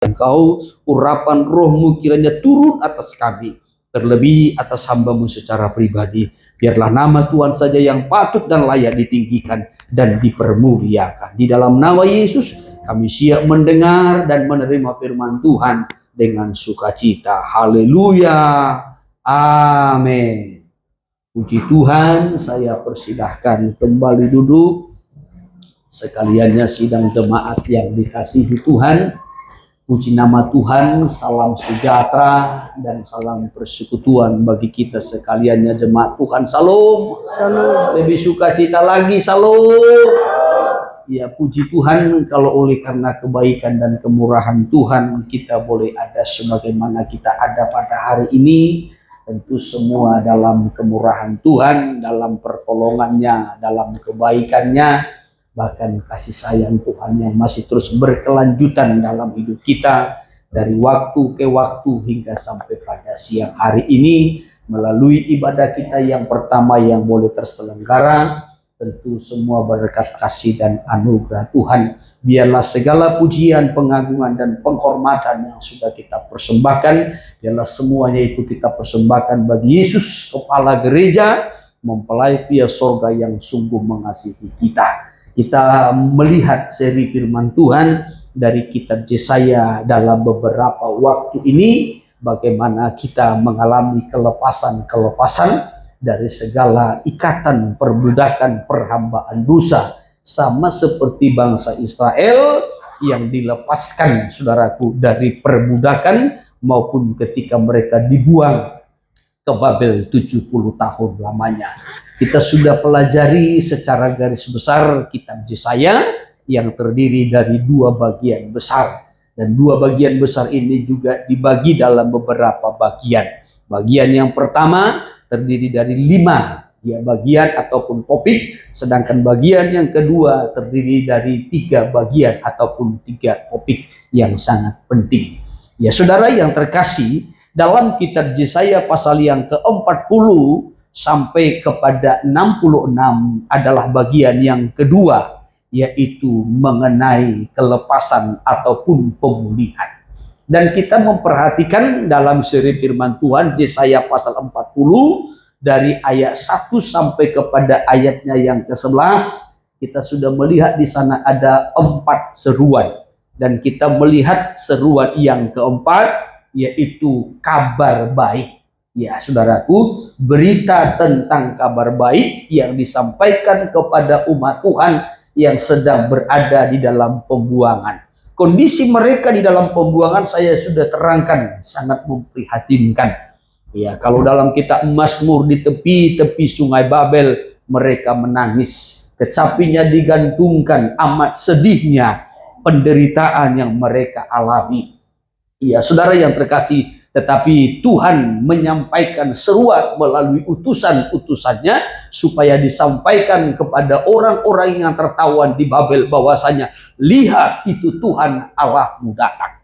Engkau, urapan rohmu kiranya turun atas kami, terlebih atas hambamu secara pribadi. Biarlah nama Tuhan saja yang patut dan layak ditinggikan dan dipermuliakan. Di dalam nama Yesus, kami siap mendengar dan menerima firman Tuhan dengan sukacita. Haleluya. Amin. Puji Tuhan, saya persilahkan kembali duduk. Sekaliannya sidang jemaat yang dikasihi Tuhan. Puji nama Tuhan, salam sejahtera dan salam persekutuan bagi kita sekaliannya jemaat Tuhan. Salam. Salam. Lebih sukacita lagi, salam. Ya, puji Tuhan kalau oleh karena kebaikan dan kemurahan Tuhan kita boleh ada sebagaimana kita ada pada hari ini. Tentu semua dalam kemurahan Tuhan, dalam pertolongannya, dalam kebaikannya, bahkan kasih sayang Tuhan yang masih terus berkelanjutan dalam hidup kita dari waktu ke waktu hingga sampai pada siang hari ini melalui ibadah kita yang pertama yang boleh terselenggara. Tentu semua berkat kasih dan anugerah Tuhan. Biarlah segala pujian, pengagungan dan penghormatan yang sudah kita persembahkan, biarlah semuanya itu kita persembahkan bagi Yesus, Kepala Gereja, mempelai pria sorga yang sungguh mengasihi kita. Kita melihat seri firman Tuhan dari kitab Yesaya dalam beberapa waktu ini, bagaimana kita mengalami kelepasan-kelepasan dari segala ikatan perbudakan perhambaan dosa, sama seperti bangsa Israel yang dilepaskan, saudaraku, dari perbudakan maupun ketika mereka dibuang ke Babel 70 tahun lamanya. Kita sudah pelajari secara garis besar kitab Yesaya yang terdiri dari dua bagian besar, dan dua bagian besar ini juga dibagi dalam beberapa bagian. Bagian yang pertama terdiri dari 5 bagian ataupun topik, sedangkan bagian yang kedua terdiri dari 3 bagian ataupun 3 topik yang sangat penting. Ya, saudara yang terkasih, dalam kitab Yesaya pasal yang ke-40 sampai kepada 66 adalah bagian yang kedua, yaitu mengenai kelepasan ataupun pemulihan. Dan kita memperhatikan dalam seri firman Tuhan Yesaya pasal 40 dari ayat 1 sampai kepada ayatnya yang ke-11, kita sudah melihat di sana ada 4 seruan. Dan kita melihat seruan yang keempat, yaitu kabar baik. Ya, saudaraku, berita tentang kabar baik yang disampaikan kepada umat Tuhan yang sedang berada di dalam pembuangan. Kondisi mereka di dalam pembuangan saya sudah terangkan, sangat memprihatinkan. Ya, kalau dalam kitab Mazmur di tepi-tepi sungai Babel mereka menangis, kecapinya digantungkan, amat sedihnya penderitaan yang mereka alami. Ya, saudara yang terkasih, tetapi Tuhan menyampaikan seruan melalui utusan-utusannya supaya disampaikan kepada orang-orang yang tertawan di Babel bahwasanya lihat itu Tuhan Allahmu datang.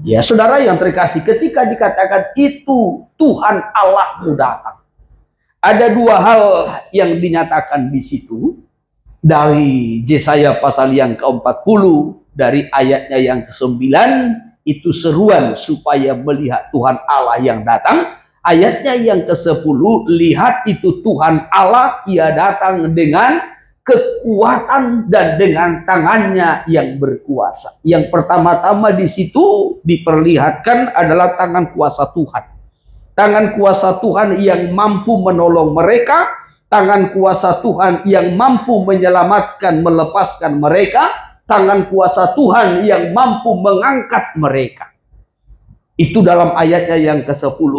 Ya, saudara yang terkasih, ketika dikatakan itu Tuhan Allahmu datang, ada 2 hal yang dinyatakan di situ dari Yesaya pasal yang ke-40 dari ayatnya yang ke-9. Itu seruan supaya melihat Tuhan Allah yang datang. Ayatnya yang ke-10, lihat itu Tuhan Allah, ia datang dengan kekuatan dan dengan tangannya yang berkuasa. Yang pertama-tama di situ diperlihatkan adalah tangan kuasa Tuhan. Tangan kuasa Tuhan yang mampu menolong mereka, tangan kuasa Tuhan yang mampu menyelamatkan, melepaskan mereka, tangan kuasa Tuhan yang mampu mengangkat mereka. Itu dalam ayatnya yang ke-10.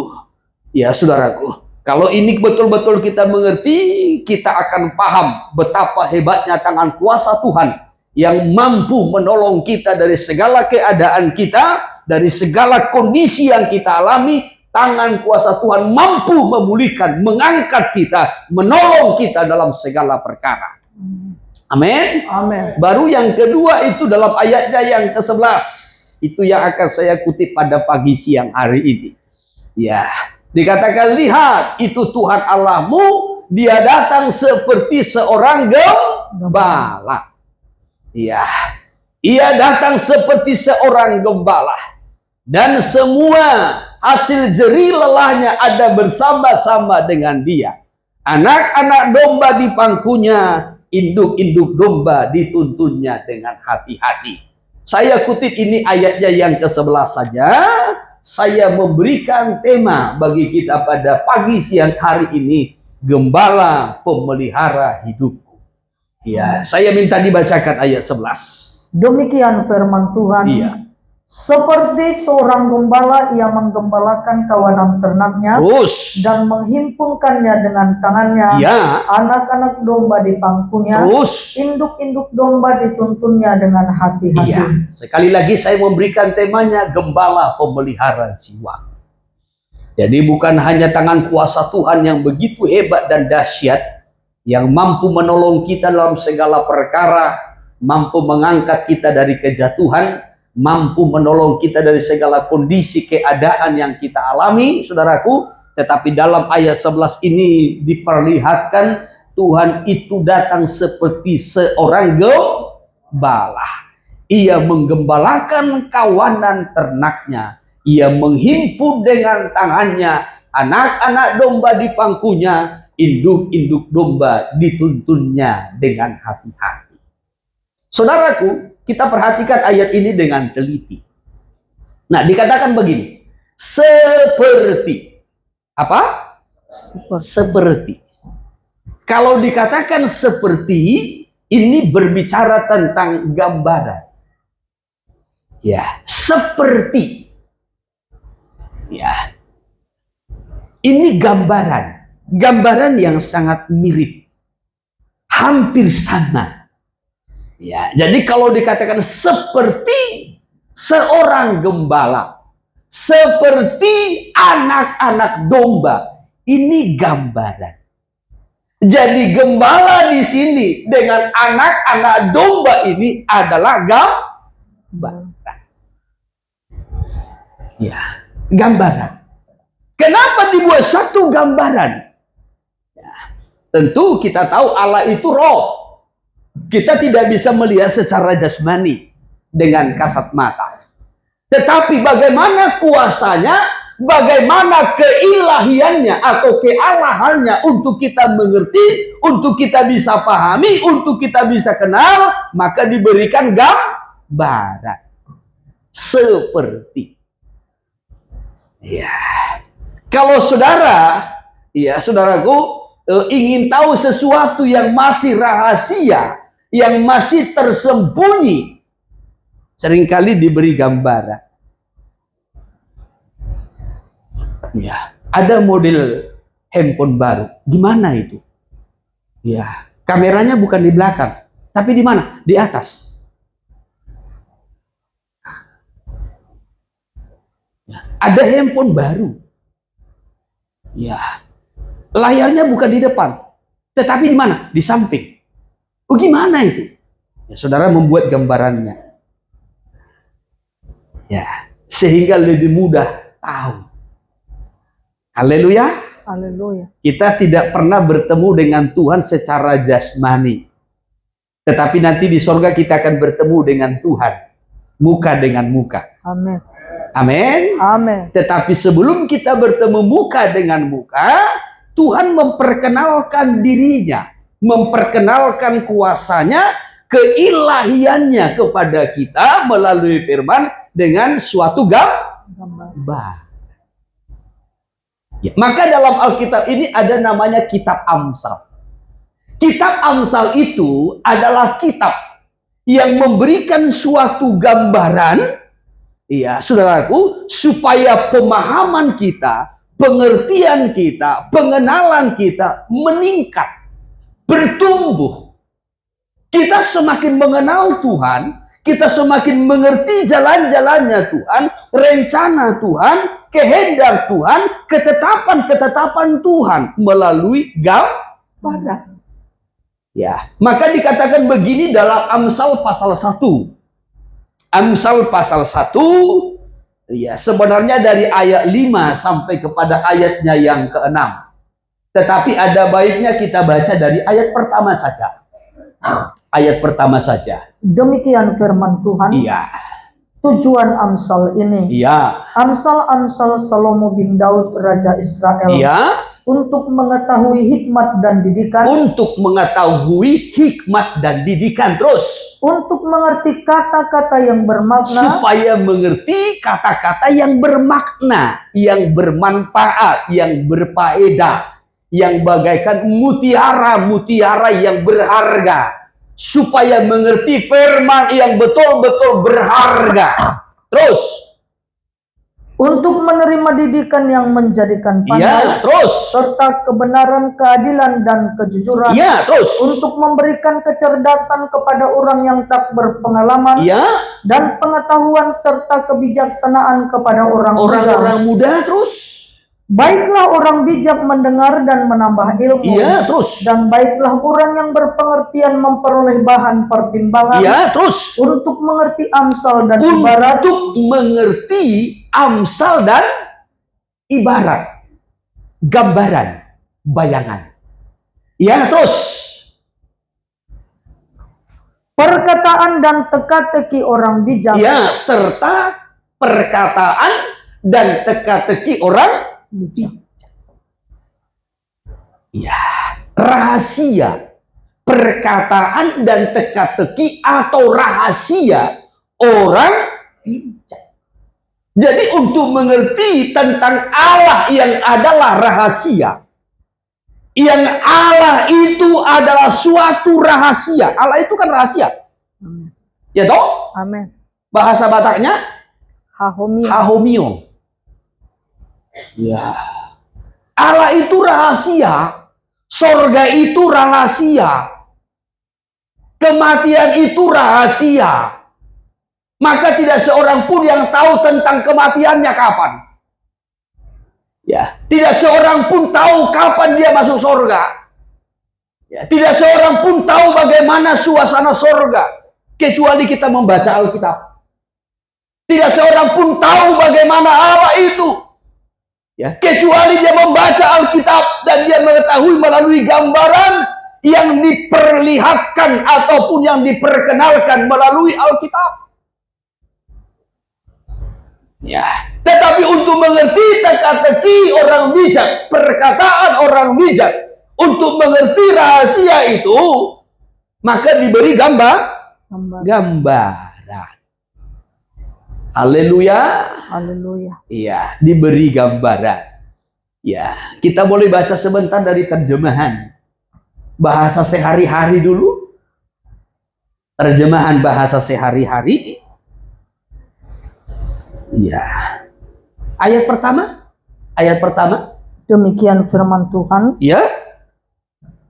Ya, saudaraku, kalau ini betul-betul kita mengerti, kita akan paham betapa hebatnya tangan kuasa Tuhan yang mampu menolong kita dari segala keadaan kita, dari segala kondisi yang kita alami. Tangan kuasa Tuhan mampu memulihkan, mengangkat kita, menolong kita dalam segala perkara. Amin. Amin. Baru yang kedua itu dalam ayatnya yang ke-11. Itu yang akan saya kutip pada pagi siang hari ini. Ya, dikatakan lihat itu Tuhan Allahmu, dia datang seperti seorang gembala. Ya, Ia datang seperti seorang gembala, dan semua hasil jerih lelahnya ada bersama-sama dengan dia. Anak-anak domba di pangkunya, induk-induk domba dituntunnya dengan hati-hati. Saya kutip ini ayatnya yang ke-11 saja. Saya memberikan tema bagi kita pada pagi siang hari ini, gembala pemelihara hidupku. Ya, saya minta dibacakan ayat 11. Demikian firman Tuhan. Iya. Seperti seorang gembala, ia menggembalakan kawanan ternaknya Terus. dan menghimpunkannya dengan tangannya. Ya. Anak-anak domba di pangkunya. Terus. Induk-induk domba dituntunnya dengan hati-hati. Iya. Sekali lagi saya memberikan temanya gembala pemelihara jiwa. Jadi bukan hanya tangan kuasa Tuhan yang begitu hebat dan dahsyat, yang mampu menolong kita dalam segala perkara, mampu mengangkat kita dari kejatuhan, mampu menolong kita dari segala kondisi keadaan yang kita alami, saudaraku. Tetapi dalam ayat 11 ini diperlihatkan Tuhan itu datang seperti seorang gembala. Ia menggembalakan kawanan ternaknya. Ia menghimpun dengan tangannya anak-anak domba di pangkunya, induk-induk domba dituntunnya dengan hati-hati. Saudaraku, kita perhatikan ayat ini dengan teliti. Nah, dikatakan begini. Seperti. Apa? Seperti. Kalau dikatakan seperti, ini berbicara tentang gambaran. Ya, seperti. Ya. Ini gambaran. Gambaran yang sangat mirip. Hampir sama. Ya, jadi kalau dikatakan seperti seorang gembala, seperti anak-anak domba, ini gambaran. Jadi gembala di sini dengan anak-anak domba ini adalah gambaran. Ya, gambaran. Kenapa dibuat satu gambaran? Ya, tentu kita tahu Allah itu roh. Kita tidak bisa melihat secara jasmani dengan kasat mata. Tetapi bagaimana kuasanya, bagaimana keilahiannya atau kealahannya untuk kita mengerti, untuk kita bisa pahami, untuk kita bisa kenal, maka diberikan gambaran. Seperti. Ya. Kalau saudara, ya saudaraku, ingin tahu sesuatu yang masih rahasia, yang masih tersembunyi, seringkali diberi gambaran. Ya, ada model handphone baru. Gimana itu? Ya, kameranya bukan di belakang, tapi di mana? Di atas. Ya, ada handphone baru. Ya, layarnya bukan di depan, tetapi di mana? Di samping. Oh, gimana itu? Ya, saudara membuat gambarannya. Ya, sehingga lebih mudah tahu. Haleluya. Haleluya. Kita tidak pernah bertemu dengan Tuhan secara jasmani. Tetapi nanti di sorga kita akan bertemu dengan Tuhan. Muka dengan muka. Amin. Amin. Amin. Tetapi sebelum kita bertemu muka dengan muka, Tuhan memperkenalkan dirinya, memperkenalkan kuasanya, keilahiannya kepada kita melalui firman dengan suatu gambar. Ya, maka dalam Alkitab ini ada namanya kitab Amsal. Kitab Amsal itu adalah kitab yang memberikan suatu gambaran, ya saudaraku, supaya pemahaman kita, pengertian kita, pengenalan kita meningkat, bertumbuh. Kita semakin mengenal Tuhan, kita semakin mengerti jalan-jalannya Tuhan, rencana Tuhan, kehendak Tuhan, ketetapan-ketetapan Tuhan melalui gambaran. Ya, maka dikatakan begini dalam Amsal pasal 1. Amsal pasal 1, ya sebenarnya dari ayat 5 sampai kepada ayatnya yang ke-6. Tetapi ada baiknya kita baca dari ayat pertama saja. Ayat pertama saja. Demikian firman Tuhan. Iya. Tujuan Amsal ini. Iya. Amsal Salomo bin Daud Raja Israel. Iya. Untuk mengetahui hikmat dan didikan. Untuk mengetahui hikmat dan didikan. Terus. Untuk mengerti kata-kata yang bermakna. Supaya mengerti kata-kata yang bermakna, yang bermanfaat, yang berfaedah, yang bagaikan mutiara-mutiara yang berharga. Supaya mengerti firman yang betul-betul berharga. Terus. Untuk menerima didikan yang menjadikan pandai. Ya, terus. Serta kebenaran, keadilan, dan kejujuran. Ya, terus. Untuk memberikan kecerdasan kepada orang yang tak berpengalaman. Ya. Dan pengetahuan serta kebijaksanaan kepada orang muda. Terus. Baiklah orang bijak mendengar dan menambah ilmu. Iya, terus. Dan baiklah orang yang berpengertian memperoleh bahan pertimbangan. Iya, terus. Untuk mengerti amsal dan ibarat. Untuk mengerti amsal dan ibarat. Gambaran, bayangan. Iya, terus. Perkataan dan teka-teki orang bijak. Ya, serta perkataan dan teka-teki orang bijak. Ya, rahasia, perkataan dan teka-teki atau rahasia orang bijak. Jadi untuk mengerti tentang Allah yang adalah rahasia, yang Allah itu adalah suatu rahasia. Allah itu kan rahasia. Amen. Ya toh? Amin. Bahasa Bataknya Hahomio. Hahomio. Ya. Allah itu rahasia. Sorga itu rahasia. Kematian itu rahasia. Maka tidak seorang pun yang tahu tentang kematiannya kapan. Ya, tidak seorang pun tahu kapan dia masuk sorga. Ya, tidak seorang pun tahu bagaimana suasana sorga kecuali kita membaca Alkitab. Tidak seorang pun tahu bagaimana Allah itu. Ya, kecuali dia membaca Alkitab dan dia mengetahui melalui gambaran yang diperlihatkan ataupun yang diperkenalkan melalui Alkitab. Ya, tetapi untuk mengerti teka-teki orang bijak, perkataan orang bijak, untuk mengerti rahasia itu, maka diberi gambaran. Haleluya. Haleluya. Iya, diberi gambaran. Ya, kita boleh baca sebentar dari terjemahan bahasa sehari-hari dulu. Terjemahan bahasa sehari-hari. Iya. Ayat pertama. Demikian firman Tuhan. Ya.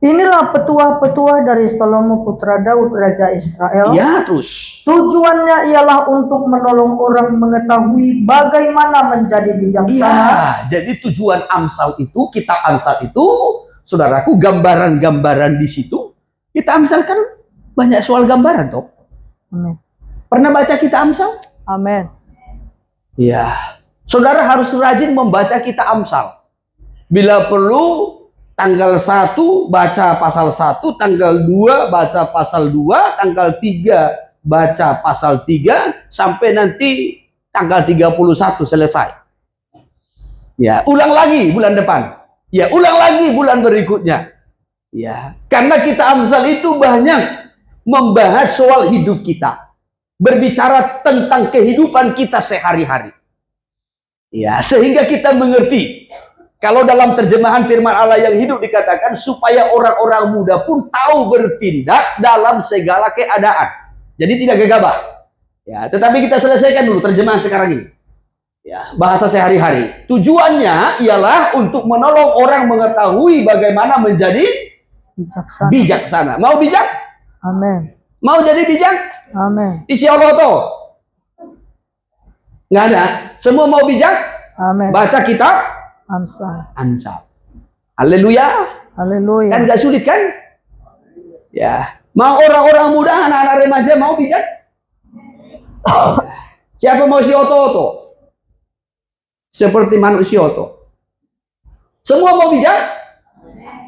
Inilah petuah-petuah dari Salomo putra Daud Raja Israel. Ya, terus. Tujuannya ialah untuk menolong orang mengetahui bagaimana menjadi bijaksana. Ya, jadi tujuan Amsal itu, kitab Amsal itu, saudaraku, gambaran-gambaran di situ. Kita Amsal kan banyak soal gambaran, toh. Amin. Pernah baca kitab Amsal? Amin. Ya, saudara harus rajin membaca kitab Amsal. Bila perlu, tanggal 1 baca pasal 1, tanggal 2 baca pasal 2, tanggal 3 baca pasal 3, sampai nanti tanggal 31 selesai. Ya, ulang lagi bulan depan. Ya, ulang lagi bulan berikutnya. Ya, karena kitab Amsal itu banyak membahas soal hidup kita. Berbicara tentang kehidupan kita sehari-hari. Ya, sehingga kita mengerti. Kalau dalam terjemahan firman Allah yang hidup dikatakan supaya orang-orang muda pun tahu bertindak dalam segala keadaan. Jadi tidak gegabah. Ya, tetapi kita selesaikan dulu terjemahan sekarang ini. Ya, bahasa sehari-hari. Tujuannya ialah untuk menolong orang mengetahui bagaimana menjadi bijaksana. Mau bijak? Amin. Mau jadi bijak? Amin. Isi Allah toh. Nggak ada. Semua mau bijak? Amin. Baca kitab Amsal. Haleluya. Haleluya. Kan gak sulit kan? Ya. Mau orang-orang muda, anak-anak remaja mau bijak? Siapa mau si oto-oto? Seperti manusia oto. Semua mau bijak?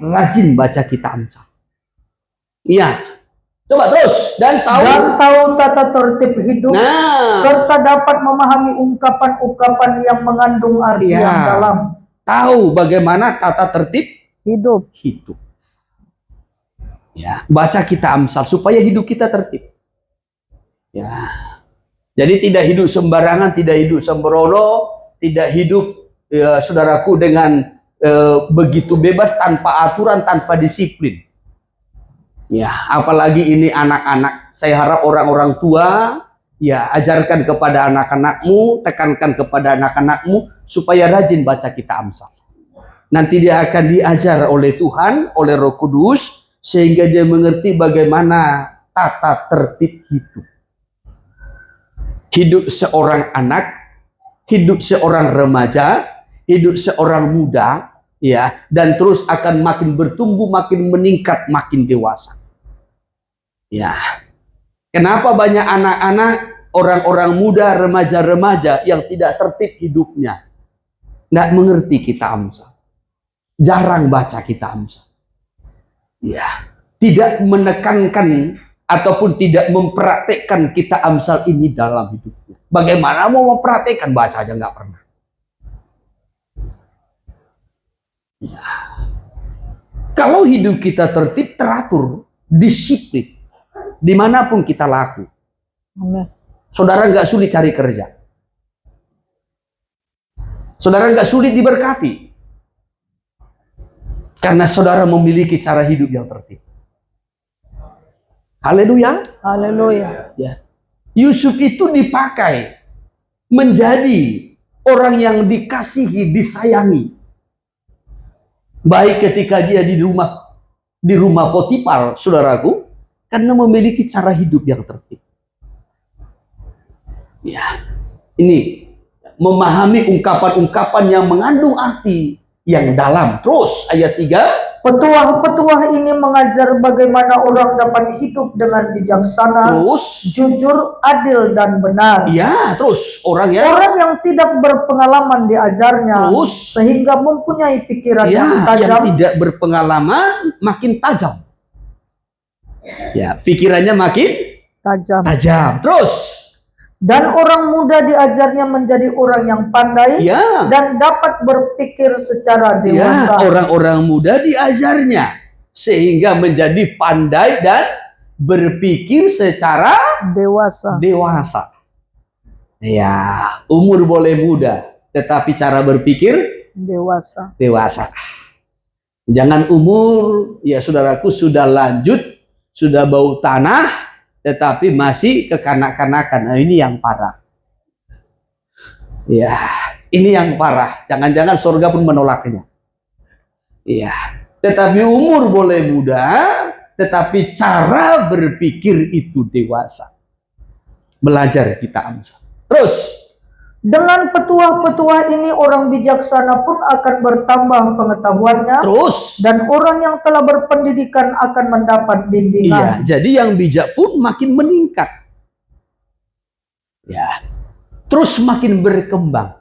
Rajin baca kitab Amsal. Iya. Coba terus. Dan tahu tata tertib hidup, Nah, serta dapat memahami ungkapan-ungkapan yang mengandung arti Iya. yang dalam. tahu bagaimana tata tertib Hidup. hidup. Ya, baca kita Amsal supaya hidup kita tertib. Ya. Jadi tidak hidup sembarangan, tidak hidup sembrono, tidak hidup saudaraku dengan begitu bebas tanpa aturan, tanpa disiplin. Ya, apalagi ini anak-anak. Saya harap orang-orang tua ya ajarkan kepada anak-anakmu, tekankan kepada anak-anakmu supaya rajin baca kita Amsal. Nanti dia akan diajar oleh Tuhan, oleh Roh Kudus, sehingga dia mengerti bagaimana tata tertib hidup. Hidup seorang anak, hidup seorang remaja, hidup seorang muda, ya, dan terus akan makin bertumbuh, makin meningkat, makin dewasa. Ya, kenapa banyak anak-anak, orang-orang muda, remaja-remaja yang tidak tertib hidupnya? Tidak mengerti kita Amsal. Jarang baca kita Amsal. Ya, tidak menekankan ataupun tidak mempraktekkan kita Amsal ini dalam hidupnya. Bagaimana mau mempraktekkan, baca aja nggak pernah. Ya. Kalau hidup kita tertib, teratur, disiplin, dimanapun kita laku. Amin. Saudara nggak sulit cari kerja. Saudara nggak sulit diberkati. Karena saudara memiliki cara hidup yang tertib. Haleluya. Haleluya. Ya. Yusuf itu dipakai menjadi orang yang dikasihi, disayangi. Baik ketika dia di rumah Potifar, saudaraku, karena memiliki cara hidup yang tertib. Ya, ini memahami ungkapan-ungkapan yang mengandung arti yang dalam. Terus ayat 3. Petuah-petuah ini mengajar bagaimana orang dapat hidup dengan bijaksana, Terus, jujur, adil, dan benar. ya, terus orang yang tidak berpengalaman diajarnya, Terus, sehingga mempunyai pikiran yang yang tajam. tidak berpengalaman makin tajam. Ya, pikirannya makin tajam. Terus, Dan orang muda diajarnya menjadi orang yang pandai ya, dan dapat berpikir secara ya, dewasa. orang-orang muda diajarnya sehingga menjadi pandai dan berpikir secara dewasa. Ya, umur boleh muda, tetapi cara berpikir dewasa. Jangan umur, ya saudaraku, sudah lanjut, sudah bau tanah, tetapi masih kekanak-kanakan. Nah, ini yang parah. Ya, ini yang parah. Jangan-jangan surga pun menolaknya. Ya, tetapi umur boleh muda, tetapi cara berpikir itu dewasa. Belajar kita Amsal. Terus, dengan petuah-petuah ini orang bijaksana pun akan bertambah pengetahuannya. Terus, dan orang yang telah berpendidikan akan mendapat bimbingan. Iya, jadi yang bijak pun makin meningkat. Ya, terus makin berkembang,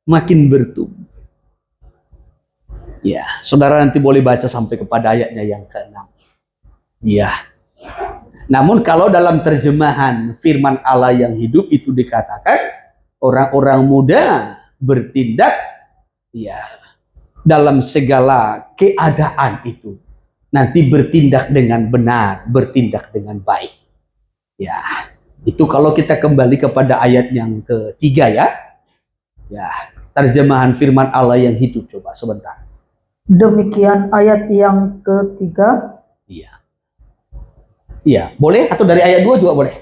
makin bertumbuh. Ya, saudara nanti boleh baca sampai kepada ayatnya yang ke-6. Ya. Namun kalau dalam terjemahan firman Allah yang hidup itu dikatakan orang-orang muda bertindak ya dalam segala keadaan itu. Nanti bertindak dengan benar, bertindak dengan baik. Ya, itu kalau kita kembali kepada ayat yang ketiga ya. Ya, terjemahan firman Allah yang hidup, coba sebentar. Demikian ayat yang ketiga. Iya. Iya, boleh atau dari ayat 2 juga boleh.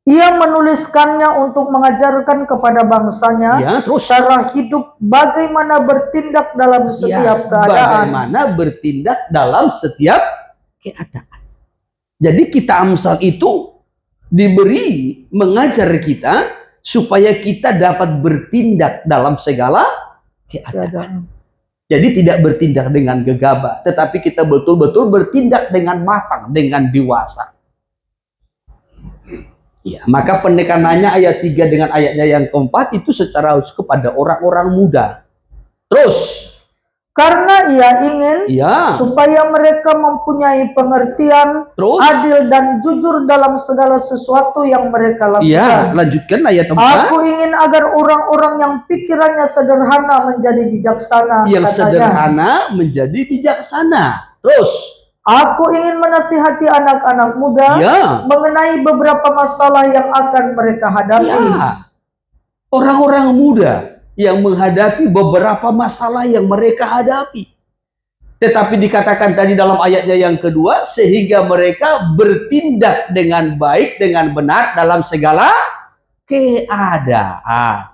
Ia menuliskannya untuk mengajarkan kepada bangsanya Ya, terus cara hidup, bagaimana bertindak dalam setiap keadaan. Bagaimana bertindak dalam setiap keadaan. Jadi kita Amsal itu diberi mengajar kita supaya kita dapat bertindak dalam segala keadaan. Jadi tidak bertindak dengan gegabah, tetapi kita betul-betul bertindak dengan matang, dengan dewasa. Ya, maka penekanannya ayat 3 dengan ayatnya yang keempat itu secara khusus kepada orang-orang muda. Terus, Karena ia ingin Ya. supaya mereka mempunyai pengertian Terus? adil dan jujur dalam segala sesuatu yang mereka Ya, lakukan. lanjutkan ayat 4. Aku ingin agar orang-orang yang pikirannya sederhana menjadi bijaksana. Yang katanya. sederhana menjadi bijaksana. Terus? Aku ingin menasihati anak-anak muda Ya. mengenai beberapa masalah yang akan mereka hadapi. Ya. Orang-orang muda yang menghadapi beberapa masalah yang mereka hadapi. Tetapi dikatakan tadi dalam ayatnya yang kedua, sehingga mereka bertindak dengan baik, dengan benar dalam segala keadaan.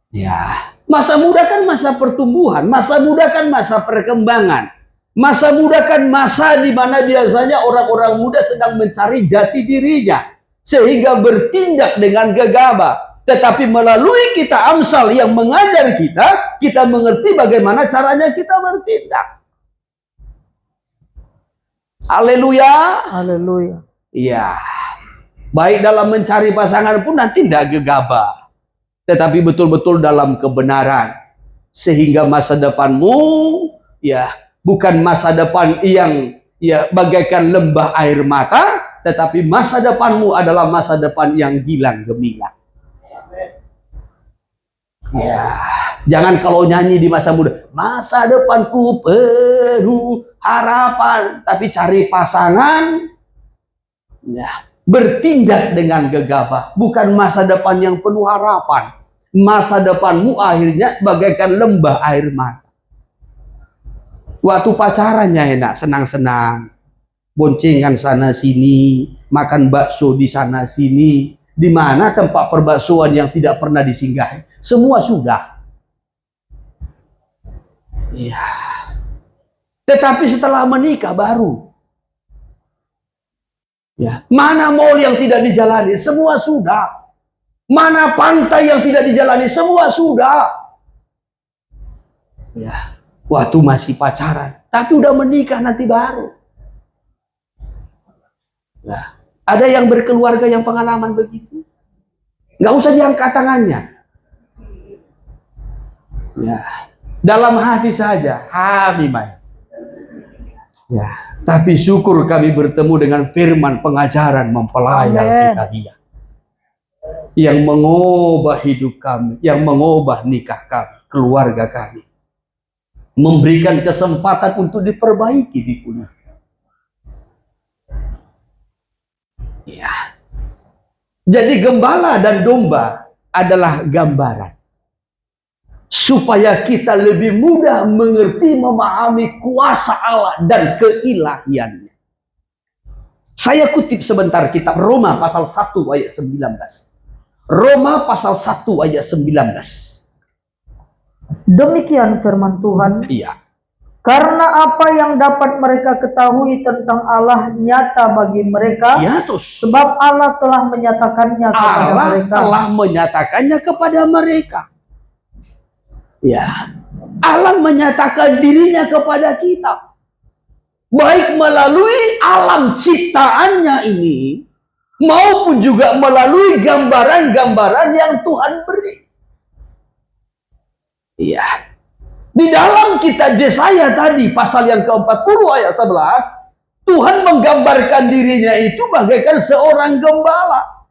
Ya, masa muda kan masa pertumbuhan, masa muda kan masa perkembangan. Masa muda kan masa di mana biasanya orang-orang muda sedang mencari jati dirinya, sehingga bertindak dengan gegabah. Tetapi melalui kita Amsal yang mengajar kita mengerti bagaimana caranya kita bertindak. Haleluya. Haleluya. Iya. Baik dalam mencari pasangan pun nanti tidak gegabah, tetapi betul-betul dalam kebenaran. Sehingga masa depanmu ya bukan masa depan yang ya bagaikan lembah air mata, tetapi masa depanmu adalah masa depan yang gilang gemilang. Ya, jangan kalau nyanyi di masa muda, masa depanku penuh harapan, tapi cari pasangan, ya, bertindak dengan gegabah, bukan masa depan yang penuh harapan. Masa depanmu akhirnya bagaikan lembah air mata. Waktu pacarannya enak, senang-senang, boncengan sana sini, makan bakso di sana sini. Di mana tempat perbaksoan yang tidak pernah disinggahi? Semua sudah. Ya. Tetapi setelah menikah baru. Ya. Mana mall yang tidak dijalani? Semua sudah. Mana pantai yang tidak dijalani? Semua sudah. Ya. Waktu masih pacaran. Tapi udah menikah nanti baru. Ya. Ada yang berkeluarga yang pengalaman begitu? Nggak usah diangkat tangannya. Ya, dalam hati saja, Hamimai. Ya, tapi syukur kami bertemu dengan firman pengajaran mempelai Alkitab yang mengubah hidup kami, yang mengubah nikah kami, keluarga kami, memberikan kesempatan untuk diperbaiki di dunia. Ya. Jadi gembala dan domba adalah gambaran supaya kita lebih mudah mengerti, memahami kuasa Allah dan keilahiannya. Saya kutip sebentar kitab Roma pasal 1 ayat 19. Roma pasal 1 ayat 19. Demikian firman Tuhan. Iya. Karena apa yang dapat mereka ketahui tentang Allah nyata bagi mereka, Ya, terus. sebab Allah telah menyatakannya kepada Allah mereka. telah menyatakannya kepada mereka. Ya, Allah menyatakan dirinya kepada kita, baik melalui alam ciptaannya ini, maupun juga melalui gambaran-gambaran yang Tuhan beri. Iya. Di dalam kitab Yesaya tadi, pasal yang ke-40 ayat 11, Tuhan menggambarkan dirinya itu bagaikan seorang gembala.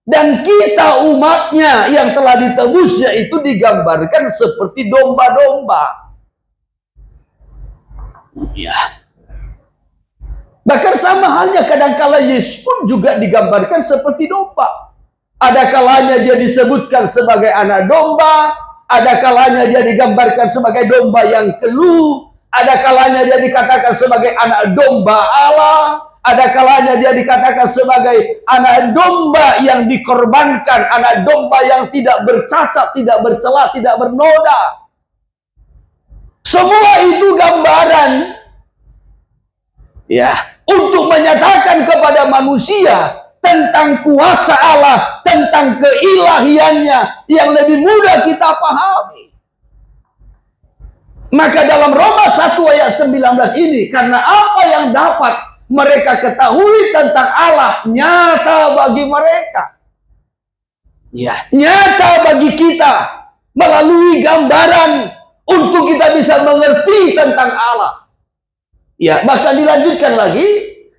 Dan kita umatnya yang telah ditebusnya itu digambarkan seperti domba-domba. Ya. Bahkan sama halnya kadangkala Yesus pun juga digambarkan seperti domba. Ada kalanya dia disebutkan sebagai anak domba, ada kalanya dia digambarkan sebagai domba yang keluh, ada kalanya dia dikatakan sebagai anak domba Allah, ada kalanya dia dikatakan sebagai anak domba yang dikorbankan, anak domba yang tidak bercacat, tidak bercela, tidak bernoda. Semua itu gambaran ya untuk menyatakan kepada manusia tentang kuasa Allah, tentang keilahiannya yang lebih mudah kita pahami. Maka dalam Roma 1 ayat 19 ini, karena apa yang dapat mereka ketahui tentang Allah nyata bagi mereka. Ya, nyata bagi kita melalui gambaran, untuk kita bisa mengerti tentang Allah. Ya, bahkan dilanjutkan lagi,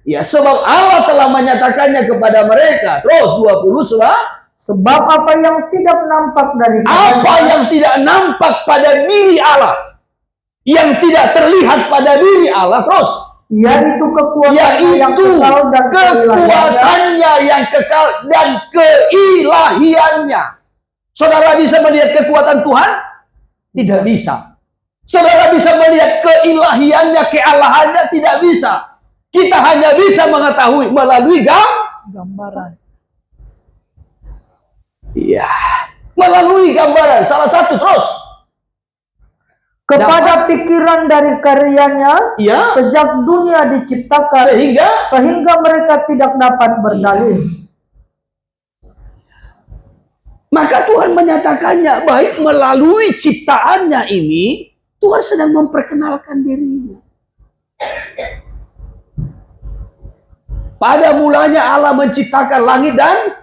ya, sebab Allah telah menyatakannya kepada mereka. Terus 20 Sebab apa yang tidak nampak dari apa yang tidak nampak pada diri Allah, yang tidak terlihat pada diri Allah, terus yaitu kekuatan yang yaitu kekal dan kekuatannya yang kekal dan keilahiannya. Saudara bisa melihat kekuatan Tuhan? Tidak bisa. Saudara bisa melihat keilahiannya, kealahannya? Tidak bisa. Kita hanya bisa mengetahui melalui gambaran. Iya, melalui gambaran. Salah satu terus. Kepada pikiran dari karyanya, Ya, sejak dunia diciptakan, sehingga mereka tidak dapat berdalih. maka Tuhan menyatakannya, baik melalui ciptaannya ini, Tuhan sedang memperkenalkan dirinya. Pada mulanya Allah menciptakan langit dan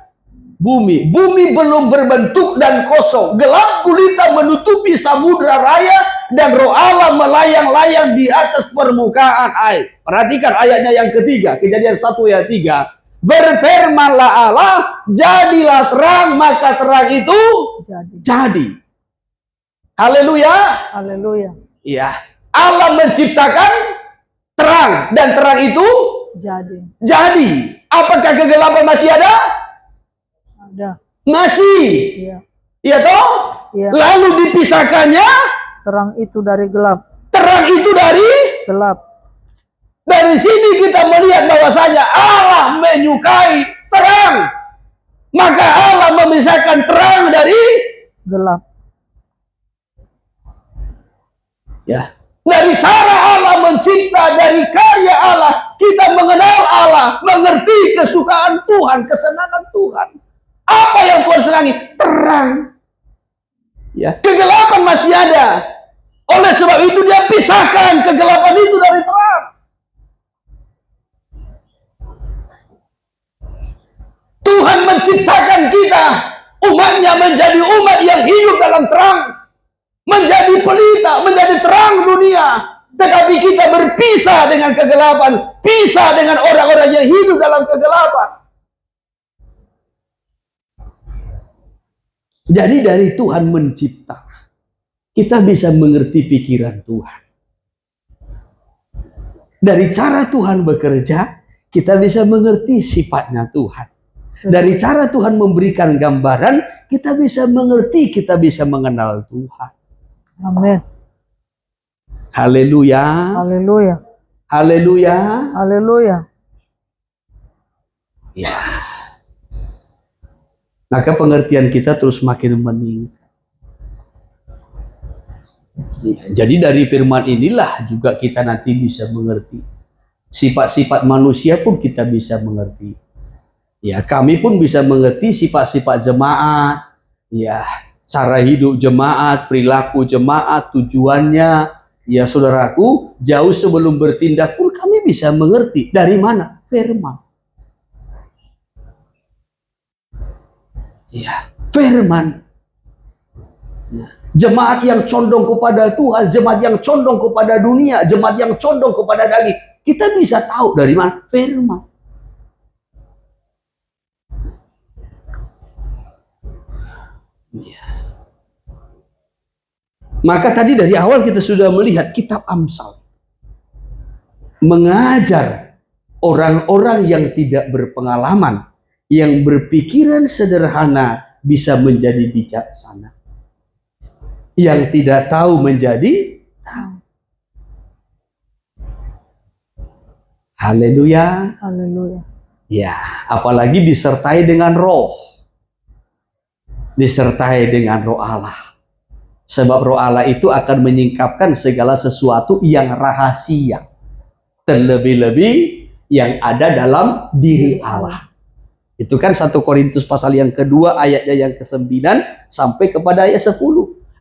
bumi. Bumi belum berbentuk dan kosong. Gelap gulita menutupi samudra raya dan roh Allah melayang-layang di atas permukaan air. Perhatikan ayatnya yang ketiga, Kejadian 1 ayat 3. Berfirmanlah Allah, jadilah terang, maka terang itu jadi. Haleluya. Haleluya. Ya, Allah menciptakan terang dan terang itu jadi. Apakah kegelapan masih ada? Ada. Masih. Iya. Iya toh? Iya. Lalu dipisahkannya Terang itu dari gelap. terang itu dari Gelap. Dari sini kita melihat bahwasanya Allah menyukai terang. Maka Allah memisahkan terang dari Gelap. ya. Dari cara Allah mencipta, dari karya Allah, kita mengenal Allah, mengerti kesukaan Tuhan, kesenangan Tuhan. Apa yang Tuhan senangi? Terang. Ya, kegelapan masih ada. Oleh sebab itu dia pisahkan kegelapan itu dari terang. Tuhan menciptakan kita, umatnya menjadi umat yang hidup dalam terang. Menjadi pelita, menjadi terang dunia. Tetapi kita berpisah dengan kegelapan, pisah dengan orang-orang yang hidup dalam kegelapan. Jadi dari Tuhan mencipta, kita bisa mengerti pikiran Tuhan. Dari cara Tuhan bekerja, kita bisa mengerti sifatnya Tuhan. Dari cara Tuhan memberikan gambaran, kita bisa mengerti, kita bisa mengenal Tuhan. Amin. Haleluya. Haleluya. Haleluya. Haleluya. Ya. Maka pengertian kita terus makin meningkat. Ya, jadi dari firman inilah juga kita nanti bisa mengerti. Sifat-sifat manusia pun kita bisa mengerti. Ya, kami pun bisa mengerti sifat-sifat jemaat. Ya, cara hidup jemaat, perilaku jemaat, tujuannya. Ya saudaraku, jauh sebelum bertindak pun kami bisa mengerti. Dari mana? Firman. Ya, firman. Ya. Jemaat yang condong kepada Tuhan, jemaat yang condong kepada dunia, jemaat yang condong kepada daging. Kita bisa tahu dari mana? Firman. Ya. Maka tadi dari awal kita sudah melihat kitab Amsal mengajar orang-orang yang tidak berpengalaman, yang berpikiran sederhana bisa menjadi bijaksana, yang tidak tahu menjadi tahu. Haleluya. Haleluya. Ya, apalagi disertai dengan roh. Disertai dengan roh Allah. Sebab roh Allah itu akan menyingkapkan segala sesuatu yang rahasia. Terlebih-lebih yang ada dalam diri Allah. Itu kan 1 Korintus pasal yang kedua ayatnya yang ke-9 sampai kepada ayat 10.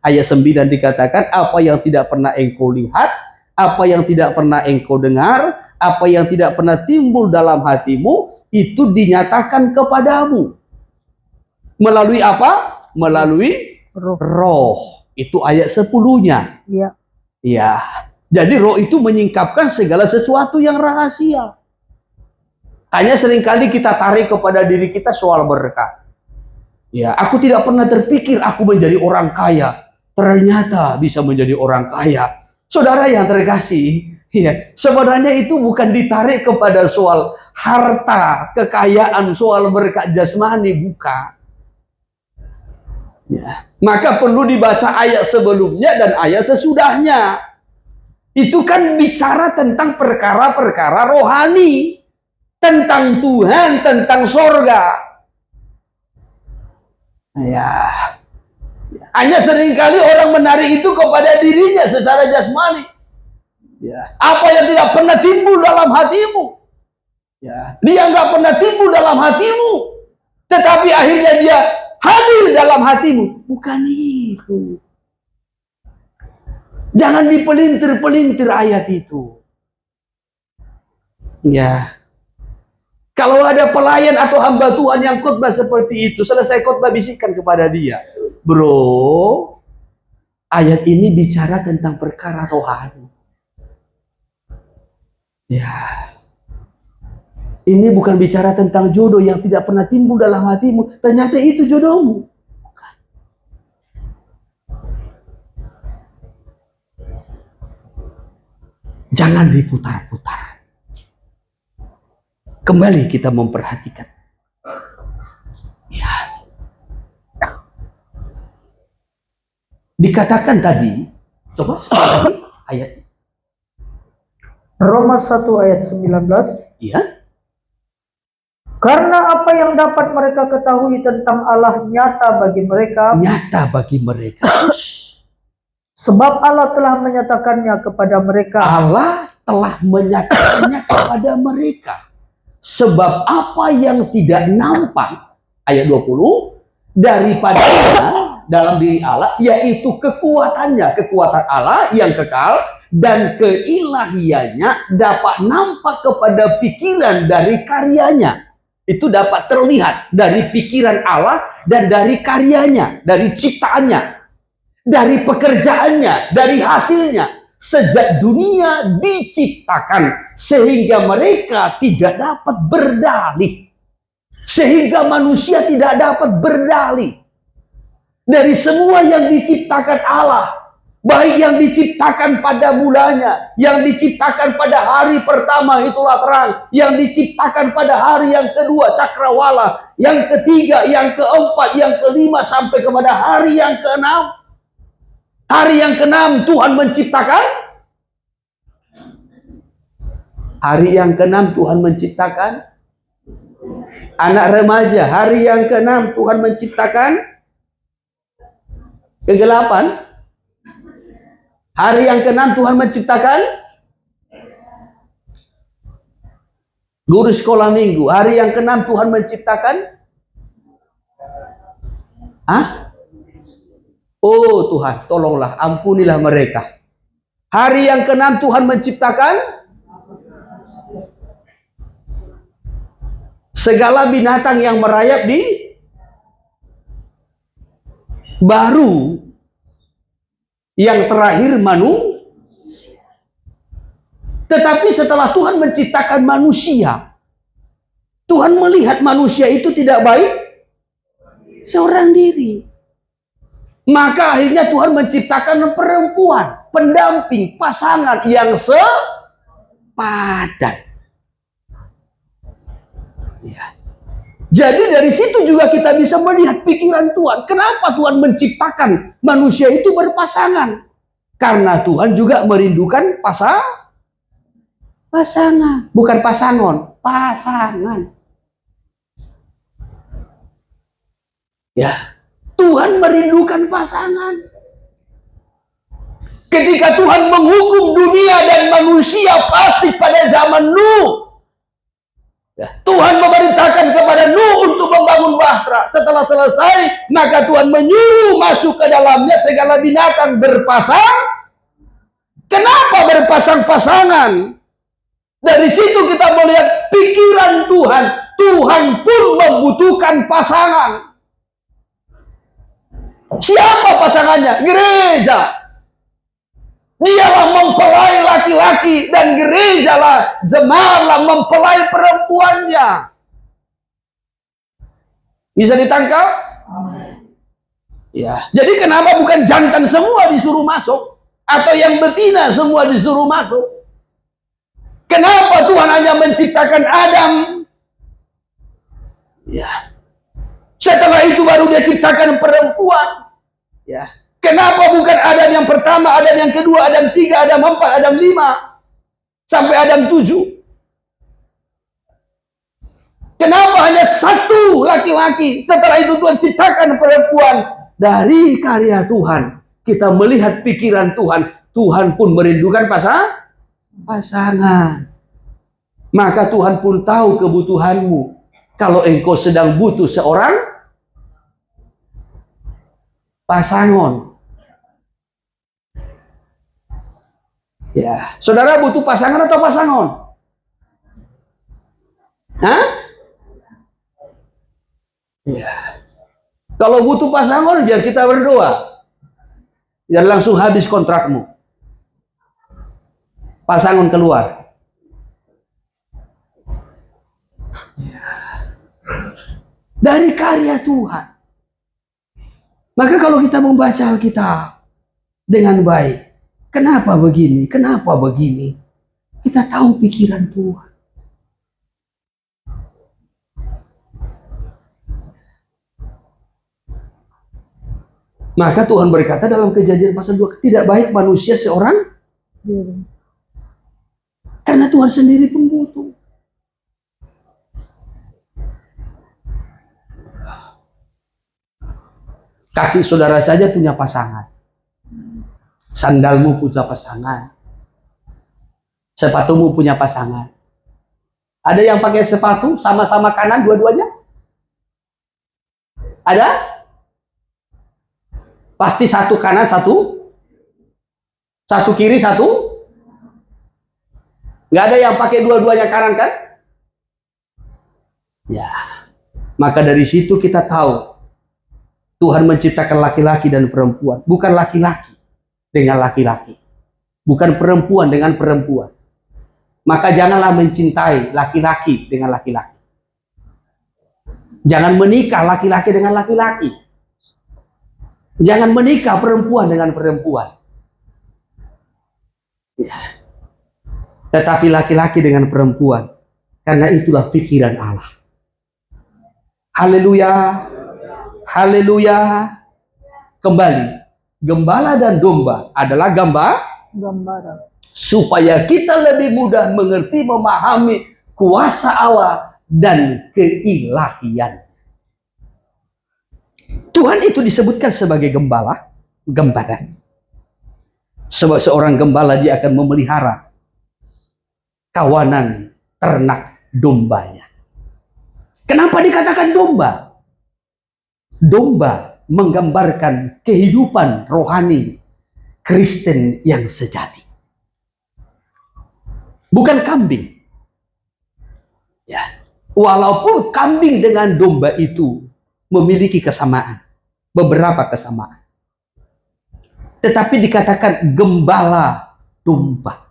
Ayat 9 dikatakan, apa yang tidak pernah engkau lihat, apa yang tidak pernah engkau dengar, apa yang tidak pernah timbul dalam hatimu, itu dinyatakan kepadamu. Melalui apa? Melalui roh. Itu ayat 10-nya. Iya. Ya. Jadi roh itu menyingkapkan segala sesuatu yang rahasia. Hanya seringkali kita tarik kepada diri kita soal berkat. Ya, aku tidak pernah terpikir aku menjadi orang kaya. Ternyata bisa menjadi orang kaya. Saudara yang terkasih, ya, sebenarnya itu bukan ditarik kepada soal harta, kekayaan, soal berkat jasmani, bukan. Ya. Maka perlu dibaca ayat sebelumnya dan ayat sesudahnya. Itu kan bicara tentang perkara-perkara rohani. Tentang Tuhan, tentang sorga. Ya. Hanya seringkali orang menarik itu kepada dirinya secara jasmani. Ya. Apa yang tidak pernah timbul dalam hatimu. Ya. Dia nggak pernah timbul dalam hatimu. Tetapi akhirnya dia hadir dalam hatimu. Bukan itu. Jangan dipelintir-pelintir ayat itu. Ya. Kalau ada pelayan atau hamba Tuhan yang khotbah seperti itu, selesai khotbah bisikkan kepada dia, bro, ayat ini bicara tentang perkara rohani. Ya, ini bukan bicara tentang jodoh yang tidak pernah timbul dalam hatimu. Ternyata itu jodohmu. Bukan. Jangan diputar-putar. Kembali kita memperhatikan. Ya. Dikatakan tadi, coba sekali ayat. Roma 1 ayat 19. Iya. Karena apa yang dapat mereka ketahui tentang Allah nyata bagi mereka. Nyata bagi mereka. Sebab Allah telah menyatakannya kepada mereka. Allah telah menyatakannya kepada mereka. Sebab apa yang tidak nampak, ayat 20, daripadanya dalam diri Allah, yaitu kekuatannya, kekuatan Allah yang kekal, dan keilahiannya dapat nampak kepada pikiran dari karyanya. Itu dapat terlihat dari pikiran Allah dan dari karyanya, dari ciptaannya, dari pekerjaannya, dari hasilnya. Sejak dunia diciptakan sehingga mereka tidak dapat berdalih, sehingga manusia tidak dapat berdalih dari semua yang diciptakan Allah, baik yang diciptakan pada mulanya, yang diciptakan pada hari pertama itulah terang, yang diciptakan pada hari yang kedua cakrawala, yang ketiga, yang keempat, yang kelima sampai kepada hari yang keenam. Hari yang keenam Tuhan menciptakan. Hari yang keenam Tuhan menciptakan anak remaja. Hari yang keenam Tuhan menciptakan kegelapan. Hari yang keenam Tuhan menciptakan guru sekolah minggu. Hari yang keenam Tuhan menciptakan oh Tuhan, tolonglah, ampunilah mereka. Hari yang keenam Tuhan menciptakan segala binatang yang merayap di baru. Yang terakhir manusia. Tetapi setelah Tuhan menciptakan manusia, Tuhan melihat manusia itu tidak baik seorang diri. Maka akhirnya Tuhan menciptakan perempuan, pendamping, pasangan yang sepadan. Ya. Jadi dari situ juga kita bisa melihat pikiran Tuhan. Kenapa Tuhan menciptakan manusia itu berpasangan? Karena Tuhan juga merindukan pasangan. Bukan pasangon, pasangan. Ya. Tuhan merindukan pasangan. Ketika Tuhan menghukum dunia dan manusia fasik pada zaman Nuh, Tuhan memerintahkan kepada Nuh untuk membangun bahtera. Setelah selesai, maka Tuhan menyuruh masuk ke dalamnya segala binatang berpasang. Kenapa berpasang-pasangan? Dari situ kita melihat pikiran Tuhan. Tuhan pun membutuhkan pasangan. Siapa pasangannya? Gereja. Dialah mempelai laki-laki dan gerejalah, jemaatlah mempelai perempuannya. Bisa ditangkap? Ya. Jadi kenapa bukan jantan semua disuruh masuk? Atau yang betina semua disuruh masuk? Kenapa Tuhan hanya menciptakan Adam? Ya. Setelah itu baru dia ciptakan perempuan. Ya. Kenapa bukan Adam yang pertama, Adam yang kedua, Adam 3, Adam 4, Adam 5, sampai Adam 7? Kenapa hanya satu laki-laki? Setelah itu Tuhan ciptakan perempuan. Dari karya Tuhan, kita melihat pikiran Tuhan. Tuhan pun merindukan pasangan. Maka Tuhan pun tahu kebutuhanmu. Kalau engkau sedang butuh seorang pasangan. Ya, saudara butuh pasangan atau pasangan? Hah? Ya. Kalau butuh pasangan, biar kita berdoa. Biar langsung habis kontrakmu. Pasangan keluar. Ya. Dari karya Tuhan. Maka kalau kita membaca Alkitab dengan baik, kenapa begini? Kenapa begini? Kita tahu pikiran Tuhan. Maka Tuhan berkata dalam Kejadian pasal 2, tidak baik manusia seorang diri. Karena Tuhan sendiri pun butuh. Kaki saudara saja punya pasangan. Sandalmu punya pasangan. Sepatumu punya pasangan. Ada yang pakai sepatu sama-sama kanan dua-duanya? Ada? Pasti satu kanan, satu kiri, satu. Nggak ada yang pakai dua-duanya kanan kan? Ya. Maka dari situ kita tahu Tuhan menciptakan laki-laki dan perempuan, bukan laki-laki dengan laki-laki, bukan perempuan dengan perempuan. Maka janganlah mencintai laki-laki dengan laki-laki. Jangan menikah laki-laki dengan laki-laki. Jangan menikah perempuan dengan perempuan. Ya. Tetapi laki-laki dengan perempuan. Karena itulah pikiran Allah. Haleluya. Haleluya. Kembali. Gembala dan domba adalah gambaran. Supaya kita lebih mudah mengerti, memahami kuasa Allah dan keilahian. Tuhan itu disebutkan sebagai gembala, gambaran. Sebab seorang gembala dia akan memelihara kawanan ternak dombanya. Kenapa dikatakan domba? Domba menggambarkan kehidupan rohani Kristen yang sejati. Bukan kambing. Ya. Walaupun kambing dengan domba itu memiliki kesamaan, beberapa kesamaan. Tetapi dikatakan gembala domba.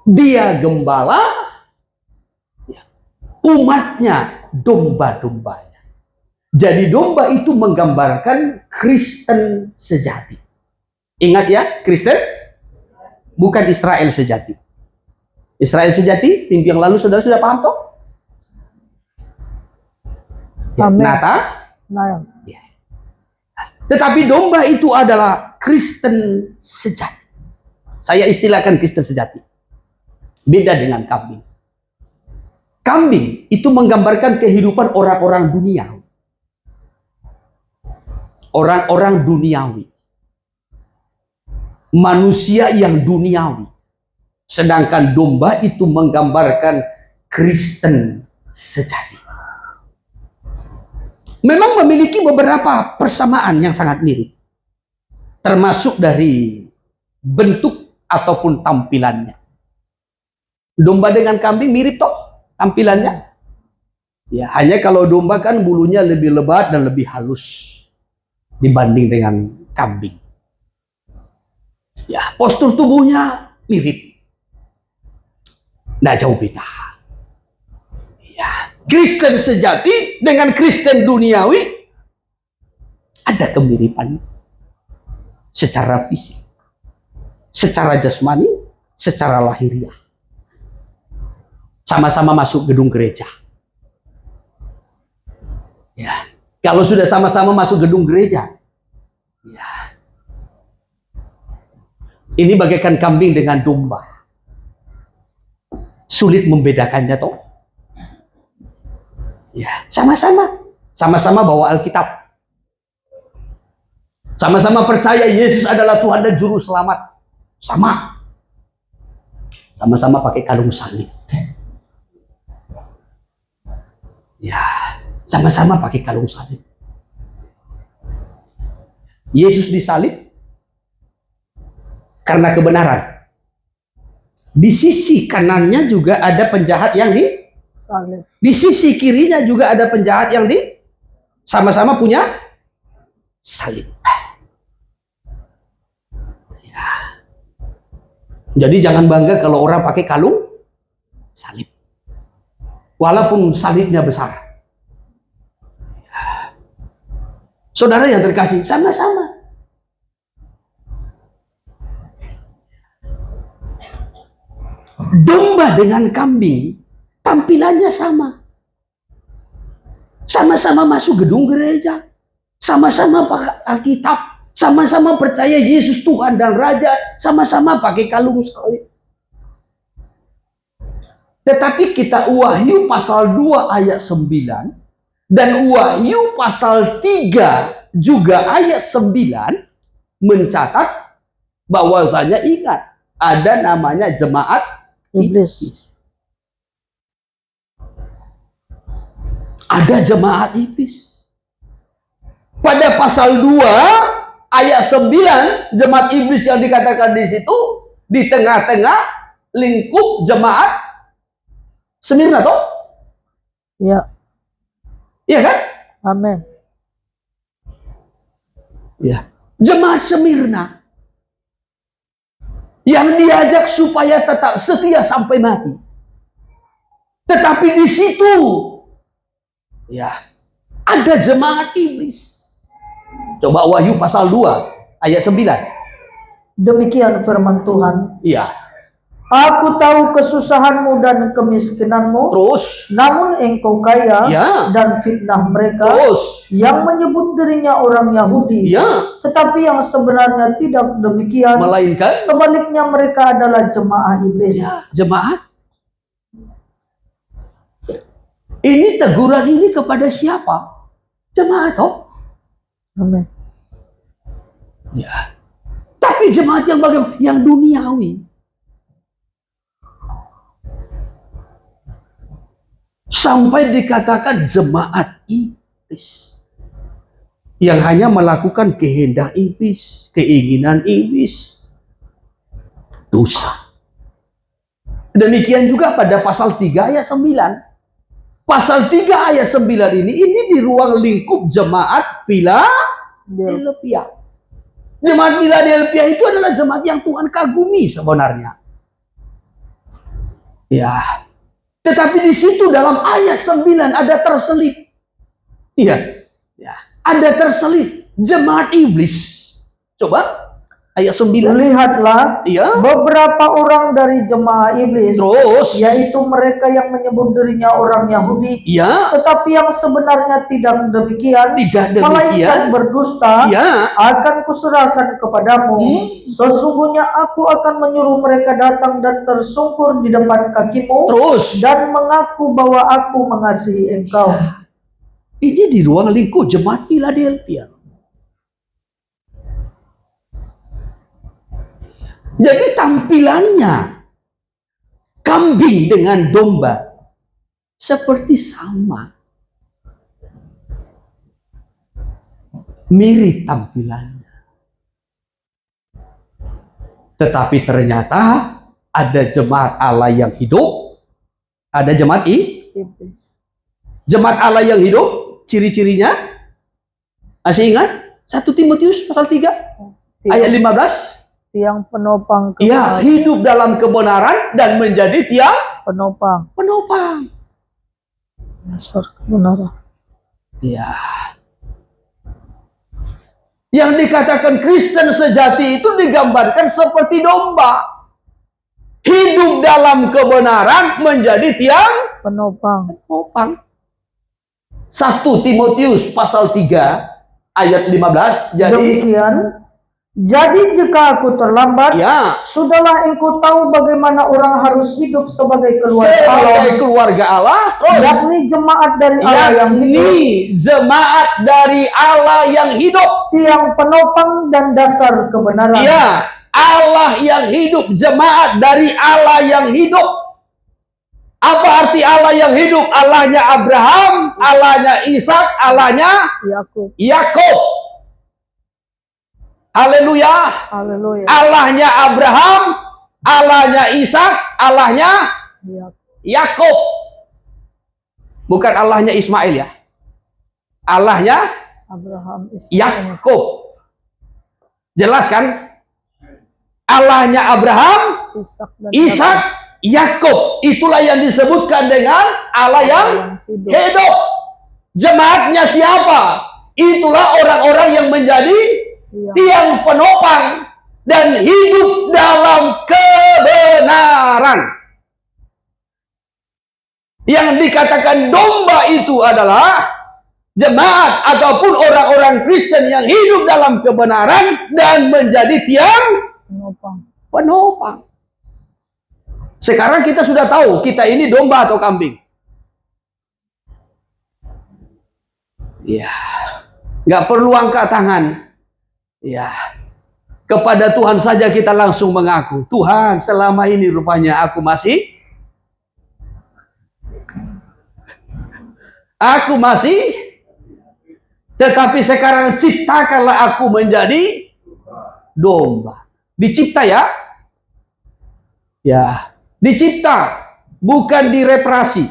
Dia gembala, umatnya domba-dombanya. Jadi domba itu menggambarkan Kristen sejati. Ingat ya, Kristen bukan Israel sejati. Israel sejati, minggu yang lalu saudara sudah paham toh? Ya, Nata? Ya. Tetapi domba itu adalah Kristen sejati. Saya istilahkan Kristen sejati. Beda dengan kambing. Kambing itu menggambarkan kehidupan orang-orang duniawi. Orang-orang duniawi. Manusia yang duniawi. Sedangkan domba itu menggambarkan Kristen sejati. Memang memiliki beberapa persamaan yang sangat mirip. Termasuk dari bentuk ataupun tampilannya. Domba dengan kambing mirip toh tampilannya. Ya, hanya kalau domba kan bulunya lebih lebat dan lebih halus. dibanding dengan kambing. Ya, postur tubuhnya mirip. Nggak jauh beda. Ya, Kristen sejati dengan Kristen duniawi ada kemiripan secara fisik, secara jasmani, secara lahiriah. Sama-sama masuk gedung gereja. Ya, kalau sudah sama-sama masuk gedung gereja, ya, ini bagaikan kambing dengan domba. Sulit membedakannya toh. Ya, sama-sama bawa Alkitab. Sama-sama percaya Yesus adalah Tuhan dan Juru Selamat. Sama-sama pakai kalung salib. Ya, sama-sama pakai kalung salib. Yesus disalib karena kebenaran. Di sisi kanannya juga ada penjahat yang Salib. di sisi kirinya juga ada penjahat yang sama-sama punya salib. Ya. Jadi jangan bangga kalau orang pakai kalung salib. Walaupun salibnya besar. Ya. Saudara yang terkasih, sama-sama. Domba dengan kambing tampilannya sama. Sama-sama masuk gedung gereja. Sama-sama pakai Alkitab. Sama-sama percaya Yesus Tuhan dan Raja. Sama-sama pakai kalung salib. Tetapi kita Wahyu pasal 2 ayat 9 dan Wahyu pasal 3 juga ayat 9 mencatat bahwasanya ingat ada namanya jemaat iblis. Ada jemaat iblis. Pada pasal 2 ayat 9 jemaat iblis yang dikatakan di situ di tengah-tengah lingkup jemaat Semirna toh? Ya. Iya kan? Amin. Ya. Jemaat Semirna yang diajak supaya tetap setia sampai mati. Tetapi di situ ya ada jemaat iblis. Coba Wahyu pasal 2 ayat 9. Demikian firman Tuhan. Iya. Aku tahu kesusahanmu dan kemiskinanmu. Terus. Namun engkau kaya. Ya. Dan fitnah mereka. Terus. Yang menyebut dirinya orang Yahudi. Ya. Tetapi yang sebenarnya tidak demikian. Melainkan sebaliknya mereka adalah jemaah iblis. Ya, jemaat. Ini teguran ini kepada siapa? Jemaat toh? Amin. Ya. Tapi jemaat yang bagaimana? Yang duniawi. Sampai dikatakan jemaat iblis. Yang hanya melakukan kehendak iblis, keinginan iblis. Dosa. Demikian juga pada pasal 3 ayat 9. Pasal 3 ayat 9 ini di ruang lingkup jemaat Philadelphia. Jemaat Philadelphia itu adalah jemaat yang Tuhan kagumi sebenarnya. Ya. Tetapi di situ dalam ayat 9 ada terselip. Iya. Ya. Ada terselip jemaat iblis. Coba ayat 9. Lihatlah, Iya. beberapa orang dari jemaah iblis, Terus. yaitu mereka yang menyebut dirinya orang Yahudi, Iya. tetapi yang sebenarnya tidak demikian, Tidak melainkan demikian. berdusta, Ya. akan kuserahkan kepadamu. Sesungguhnya aku akan menyuruh mereka datang dan tersungkur di depan kakimu, Terus. dan mengaku bahwa aku mengasihi engkau. Ini di ruang lingkup jemaat Philadelphia. Jadi tampilannya kambing dengan domba seperti sama. Mirip tampilannya. Tetapi ternyata ada jemaat Allah yang hidup, ada jemaat Iblis. Jemaat Allah yang hidup, ciri-cirinya masih ingat? 1 Timotius pasal 3 ayat 15. Tiang penopang Ya, kebenaran. hidup dalam kebenaran dan menjadi tiang Penopang. penopang. Dasar kebenaran. Ya. Yang dikatakan Kristen sejati itu digambarkan seperti domba. Hidup dalam kebenaran menjadi tiang Penopang. penopang. 1 Timotius pasal 3 ayat 15. Demikian, jadi jika aku terlambat, Ya, sudahlah engkau tahu bagaimana orang harus hidup sebagai keluarga Allah, sebagai keluarga Allah, yakni jemaat dari Allah yang hidup, yakni jemaat dari Allah yang hidup. tiang penopang dan dasar kebenaran. Ya, Allah yang hidup, jemaat dari Allah yang hidup. Apa arti Allah yang hidup? Allahnya Abraham, Allahnya Ishak, Allahnya Yakub. Yakub. Haleluya. Haleluya. Allahnya Abraham, Allahnya Ishak, Allahnya Yakub. Yakub. Bukan Allahnya Ismail ya. Allahnya Abraham, Ishak, Yakub. Jelas kan? Allahnya Abraham, Ishak dan Ishak, Yakub. Itulah yang disebutkan dengan Allah yang hidup. hidup. Jemaatnya siapa? Itulah orang-orang yang menjadi tiang penopang dan hidup dalam kebenaran. Yang dikatakan domba itu adalah jemaat ataupun orang-orang Kristen yang hidup dalam kebenaran dan menjadi tiang penopang. Sekarang kita sudah tahu kita ini domba atau kambing. Ya, nggak perlu angkat tangan. Ya, kepada Tuhan saja kita langsung mengaku, Tuhan, selama ini rupanya aku masih tetapi sekarang ciptakanlah aku menjadi domba. Dicipta ya? Ya, dicipta, bukan direparasi.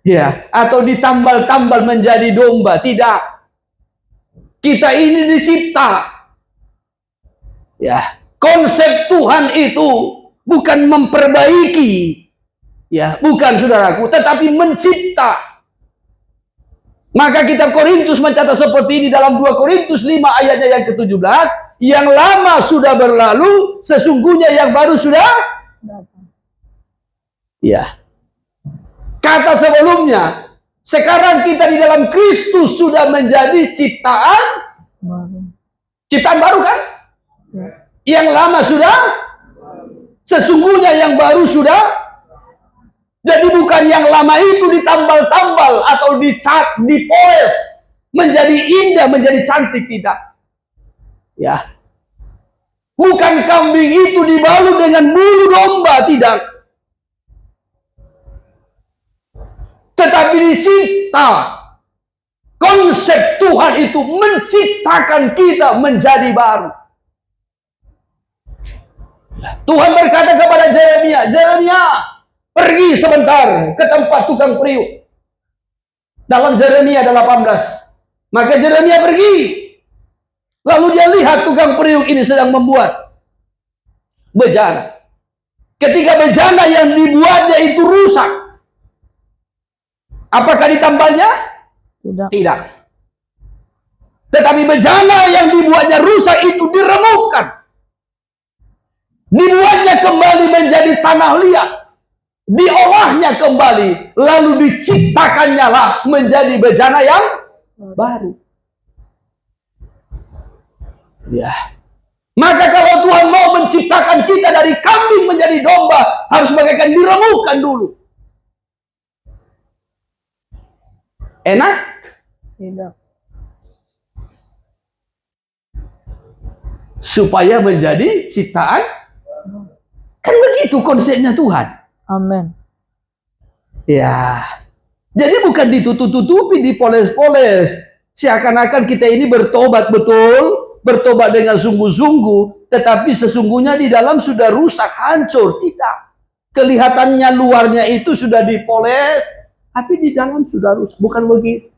Ya, atau ditambal-tambal menjadi domba, tidak. Kita ini dicipta. Ya, konsep Tuhan itu bukan memperbaiki. Ya, bukan saudaraku, tetapi mencipta. Maka kitab Korintus mencatat seperti ini dalam 2 Korintus 5 ayatnya yang ke-17, yang lama sudah berlalu, sesungguhnya yang baru sudah datang. Ya. Kata sebelumnya, sekarang kita di dalam Kristus sudah menjadi ciptaan baru. Ciptaan baru kan? Ya. Yang lama sudah, sesungguhnya yang baru sudah. Jadi bukan yang lama itu ditambal-tambal atau dicat, dipoles menjadi indah, menjadi cantik, tidak. Ya. Bukan kambing itu dibalut dengan bulu domba, tidak. Tetapi dicipta. Konsep Tuhan itu menciptakan kita menjadi baru. Tuhan berkata kepada Yeremia, Yeremia, pergi sebentar ke tempat tukang periuk. Dalam Yeremia 18. Maka Yeremia pergi. Lalu dia lihat tukang periuk ini sedang membuat bejana. Ketika bejana yang dibuatnya itu rusak, apakah ditambalnya? Tidak. Tetapi bejana yang dibuatnya rusak itu diremukkan. Dibuatnya kembali menjadi tanah liat. Diolahnya kembali, lalu diciptakannya lah menjadi bejana yang baru. Ya. Maka kalau Tuhan mau menciptakan kita dari kambing menjadi domba, harus bagaikan diremukkan dulu. Enak? Tidak. Supaya menjadi ciptaan. Kan begitu konsepnya Tuhan. Amin. Ya, jadi bukan ditutup-tutupi, dipoles-poles. Seakan-akan kita ini bertobat betul, bertobat dengan sungguh-sungguh, tetapi sesungguhnya di dalam sudah rusak, hancur. Tidak. Kelihatannya luarnya itu sudah dipoles, tapi di dalam sudah rusak. Bukan begitu.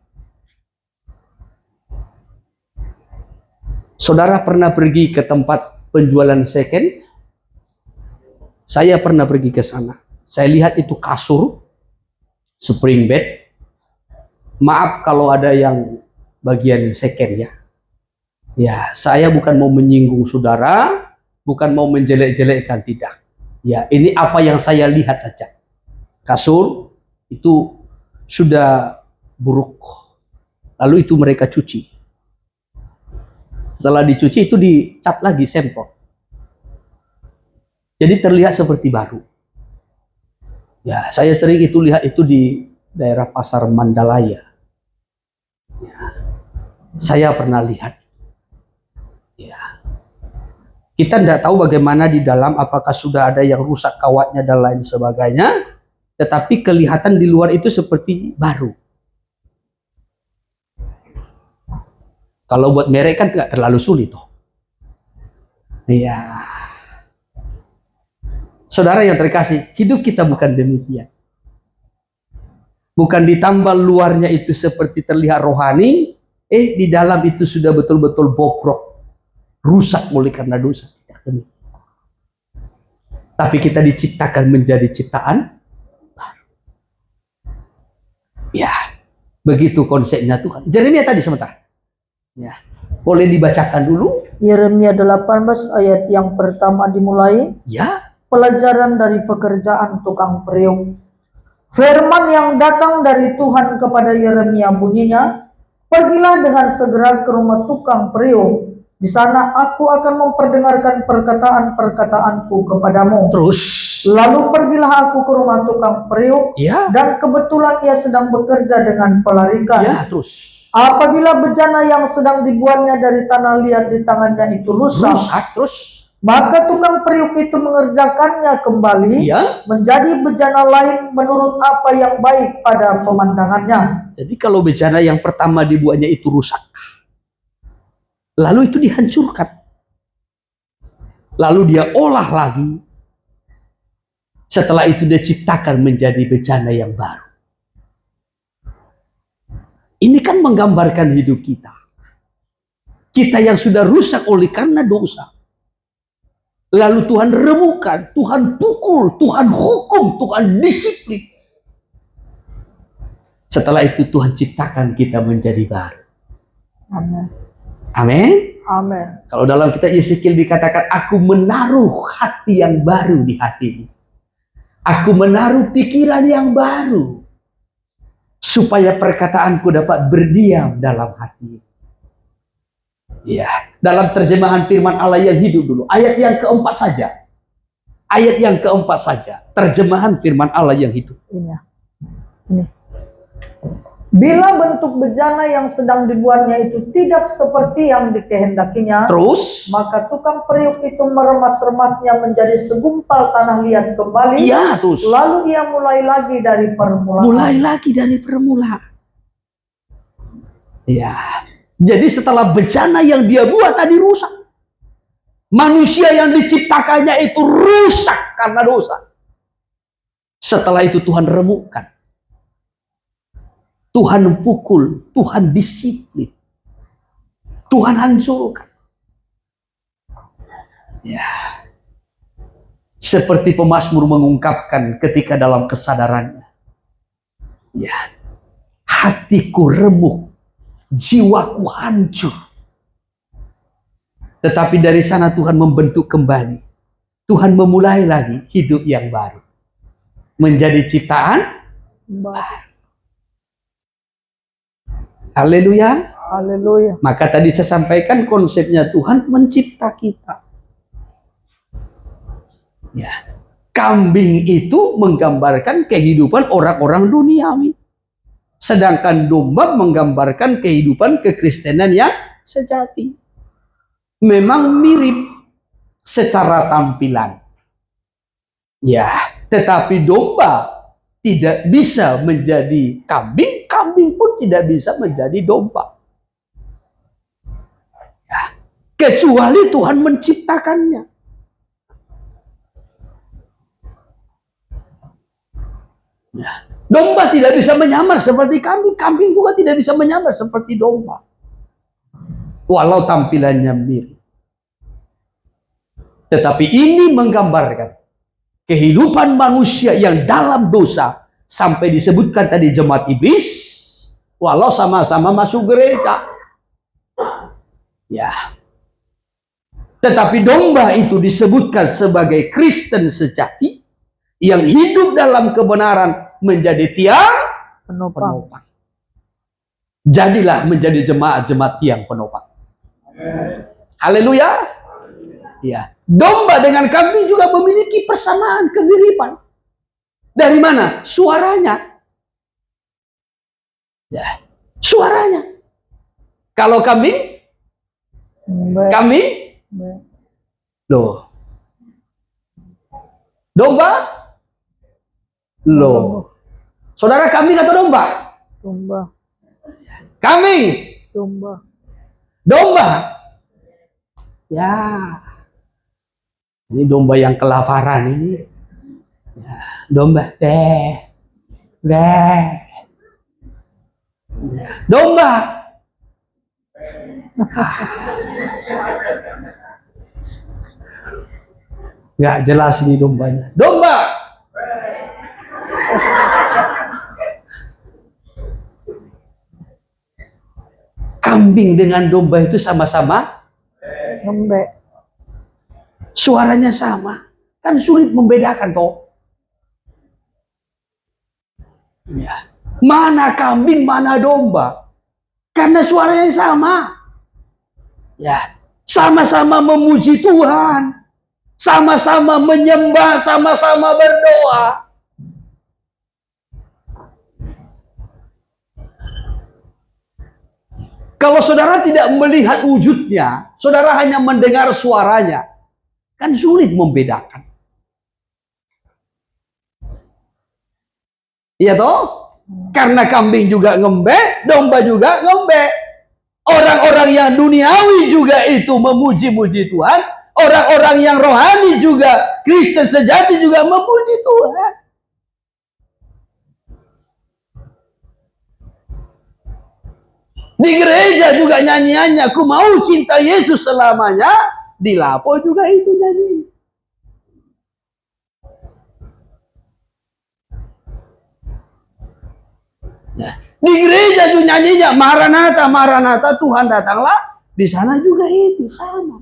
Saudara pernah pergi ke tempat penjualan second? Saya pernah pergi ke sana. Saya lihat itu kasur, spring bed. Maaf kalau ada yang bagian second ya. Ya, saya bukan mau menyinggung saudara, bukan mau menjelek-jelekkan, tidak. Ya, ini apa yang saya lihat saja. Kasur itu sudah buruk. Lalu itu mereka cuci. Setelah dicuci itu dicat lagi sampel. Jadi terlihat seperti baru. Ya, saya sering itu lihat itu di daerah Pasar Mandalaya. Ya, saya pernah lihat. Ya. Kita tidak tahu bagaimana di dalam, apakah sudah ada yang rusak kawatnya dan lain sebagainya. Tetapi kelihatan di luar itu seperti baru. Kalau buat merek kan tidak terlalu sulit toh. Iya. Saudara yang terkasih, hidup kita bukan demikian. Bukan ditambal luarnya itu seperti terlihat rohani, di dalam itu sudah betul-betul bobrok, rusak oleh karena dosa. Tapi kita diciptakan menjadi ciptaan baru. Ya, begitu konsepnya Tuhan. Yeremia tadi sebentar. Ya, boleh dibacakan dulu. Yeremia 18 ayat yang pertama dimulai. Ya. Pelajaran dari pekerjaan tukang periuk. Firman yang datang dari Tuhan kepada Yeremia bunyinya, pergilah dengan segera ke rumah tukang periuk. Di sana aku akan memperdengarkan perkataan-perkataanku kepadamu. Terus. Lalu pergilah aku ke rumah tukang periuk. Ya. Dan kebetulan ia sedang bekerja dengan pelarikan. Ya, terus. Apabila bejana yang sedang dibuatnya dari tanah liat di tangannya itu rusak, terus. maka tukang periuk itu mengerjakannya kembali, Ya. menjadi bejana lain menurut apa yang baik pada pemandangannya. Jadi kalau bejana yang pertama dibuatnya itu rusak, lalu itu dihancurkan, lalu dia olah lagi, setelah itu dia ciptakan menjadi bejana yang baru. Ini kan menggambarkan hidup kita. Kita yang sudah rusak oleh karena dosa. Lalu Tuhan remukan, Tuhan pukul, Tuhan hukum, Tuhan disiplin. Setelah itu Tuhan ciptakan kita menjadi baru. Amin. Amin. Amin. Kalau dalam kitab Yeskiel dikatakan, aku menaruh hati yang baru di hatimu. Aku menaruh pikiran yang baru. Supaya perkataanku dapat berdiam dalam hati. Ya, dalam terjemahan firman Allah yang hidup dulu. Ayat yang keempat saja. Ayat yang keempat saja. Terjemahan firman Allah yang hidup. Ini. Bila bentuk bejana yang sedang dibuatnya itu tidak seperti yang dikehendakinya, terus, maka tukang periuk itu meremas-remasnya menjadi segumpal tanah liat kembali. Ya, terus. Lalu ia mulai lagi dari permulaan. Mulai lagi dari permulaan. Ya. Jadi setelah bejana yang dia buat tadi rusak, manusia yang diciptakannya itu rusak karena dosa. Setelah itu Tuhan remukkan, Tuhan pukul, Tuhan disiplin, Tuhan hancurkan. Ya, seperti pemazmur mengungkapkan ketika dalam kesadarannya, ya, hatiku remuk, jiwaku hancur. Tetapi dari sana Tuhan membentuk kembali. Tuhan memulai lagi hidup yang baru. Menjadi ciptaan baru. Haleluya. Haleluya. Maka tadi saya sampaikan konsepnya Tuhan mencipta kita. Ya. Kambing itu menggambarkan kehidupan orang-orang duniawi. Sedangkan domba menggambarkan kehidupan kekristenan yang sejati. Memang mirip secara tampilan. Ya, tetapi domba tidak bisa menjadi kambing, kambing pun tidak bisa menjadi domba. Ya, kecuali Tuhan menciptakannya. Ya, domba tidak bisa menyamar seperti kambing, kambing juga tidak bisa menyamar seperti domba. walau tampilannya mirip. Tetapi ini menggambarkan kehidupan manusia yang dalam dosa, sampai disebutkan tadi jemaat iblis, walau sama-sama masuk gereja. Ya. Tetapi domba itu disebutkan sebagai Kristen sejati yang hidup dalam kebenaran, menjadi tiang penopang. Jadilah menjadi jemaat-jemaat tiang penopang. Haleluya. Ya. Domba dengan kambing juga memiliki persamaan, kemiripan. Dari mana? Suaranya. Ya. Suaranya. Kalau kambing? Kambing? Loh. Domba? Loh. Saudara, kambing atau domba? Domba. Kambing? Domba. Domba? Ya. Ini domba yang kelaparan ini. Ya. Domba. Domba. Nggak jelas nih dombanya. Domba. Kambing dengan domba itu sama-sama Ngembek. suaranya sama. Kan sulit membedakan toh. Ya. Mana kambing, mana domba. Karena suaranya sama. Ya. Sama-sama memuji Tuhan. Sama-sama menyembah, sama-sama berdoa. Kalau saudara tidak melihat wujudnya, saudara hanya mendengar suaranya, kan sulit membedakan. Iya toh? Karena kambing juga ngembek, domba juga ngembek. Orang-orang yang duniawi juga itu memuji-muji Tuhan. Orang-orang yang rohani juga, Kristen sejati juga memuji Tuhan. Di gereja juga nyanyiannya, ku mau cinta Yesus selamanya. Di lapo juga itu nyanyi. Nah, di gereja juga nyanyinya, Maranatha, Maranatha, Tuhan datanglah. Di sana juga itu sama.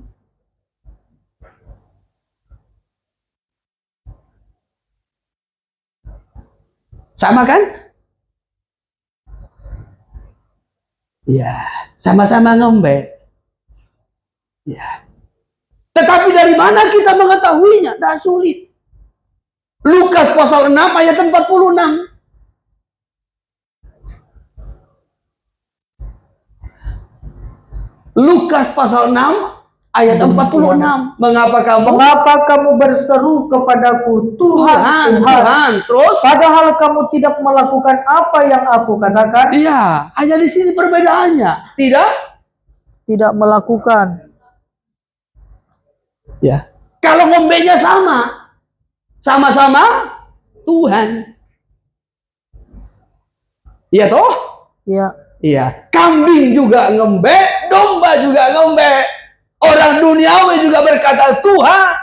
Sama kan? Ya, sama-sama ngembek. Ya. Tetapi dari mana kita mengetahuinya? Dah sulit. Lukas pasal 6 ayat 46. Lukas pasal 6 ayat 46. Mengapa kamu berseru kepadaku, Tuhan, Tuhan. Terus padahal kamu tidak melakukan apa yang aku katakan? iya, hanya di sini perbedaannya. Tidak melakukan. Ya. Kalau ngombenya sama. Sama-sama Tuhan. Iya toh? Iya. Iya. Kambing juga ngembek, domba juga ngembek. Orang duniawi juga berkata Tuhan.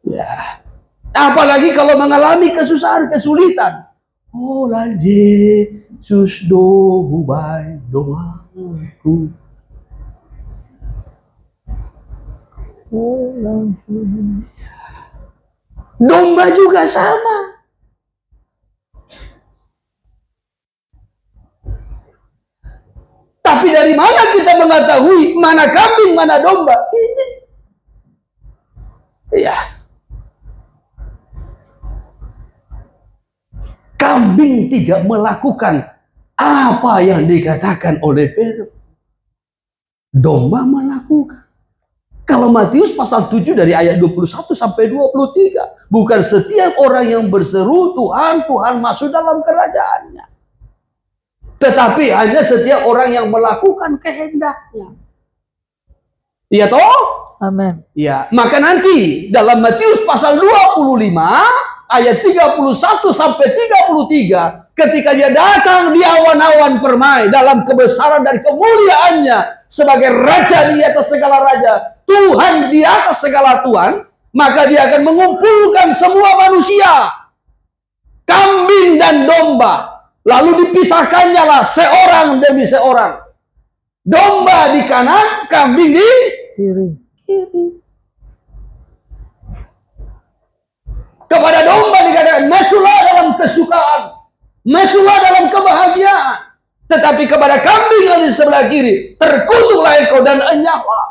Ya. Apalagi kalau mengalami kesusahan, kesulitan. Oh, lagi Yesus dohubai doaku. Domba juga sama. Tapi dari mana kita mengetahui mana kambing, mana domba? Ini. Ya. Kambing tidak melakukan apa yang dikatakan oleh firman. Domba melakukan. Kalau Matius pasal 7 dari ayat 21 sampai 23. Bukan setiap orang yang berseru Tuhan, Tuhan masuk dalam kerajaannya. Tetapi hanya setiap orang yang melakukan kehendaknya. Iya toh? Amin. Ya, maka nanti dalam Matius pasal 25 ayat 31 sampai 33, ketika dia datang di awan-awan permai dalam kebesaran dan kemuliaannya sebagai raja di atas segala raja, Tuhan di atas segala Tuhan, maka dia akan mengumpulkan semua manusia, kambing dan domba, lalu dipisahkannya lah seorang demi seorang. Domba di kanan, kambing di Kiri. kiri. Kepada domba dikatakan, masuklah dalam kesukaan, masuklah dalam kebahagiaan. Tetapi kepada kambing yang di sebelah kiri, terkutuklah engkau dan enyahlah.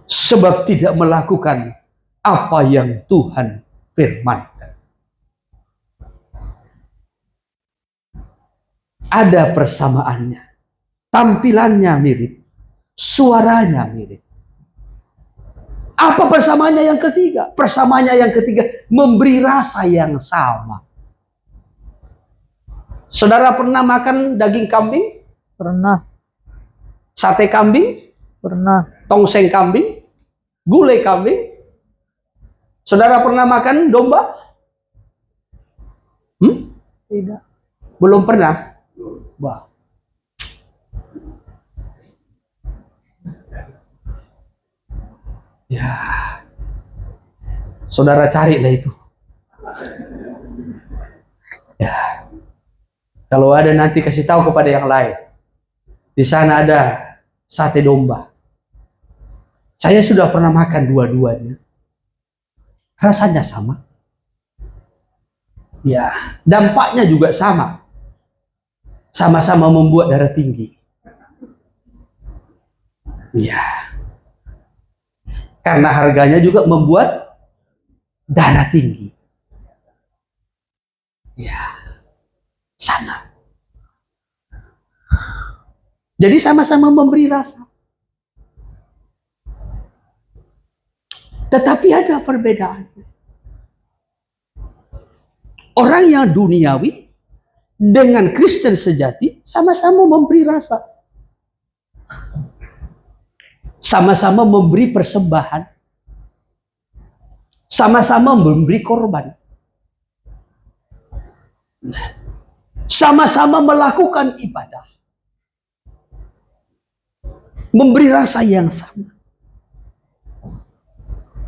Sebab tidak melakukan apa yang Tuhan firmankan. Ada persamaannya. Tampilannya mirip. Suaranya mirip. Apa persamaannya yang ketiga? Persamaannya yang ketiga, memberi rasa yang sama. Saudara pernah makan daging kambing? Pernah. Sate kambing? Pernah. Tongseng kambing? Gulai kambing? Saudara pernah makan domba? Tidak. Belum pernah? Wah. Ya, saudara carilah itu. Ya, kalau ada nanti kasih tahu kepada yang lain. Di sana ada sate domba. Saya sudah pernah makan dua-duanya. Rasanya sama. Ya, dampaknya juga sama. Sama-sama membuat darah tinggi. Ya. Karena harganya juga membuat darah tinggi. Ya, sama. Jadi sama-sama memberi rasa. Tetapi ada perbedaan. Orang yang duniawi dengan Kristen sejati sama-sama memberi rasa. Sama-sama memberi persembahan. Sama-sama memberi korban. Sama-sama melakukan ibadah. Memberi rasa yang sama.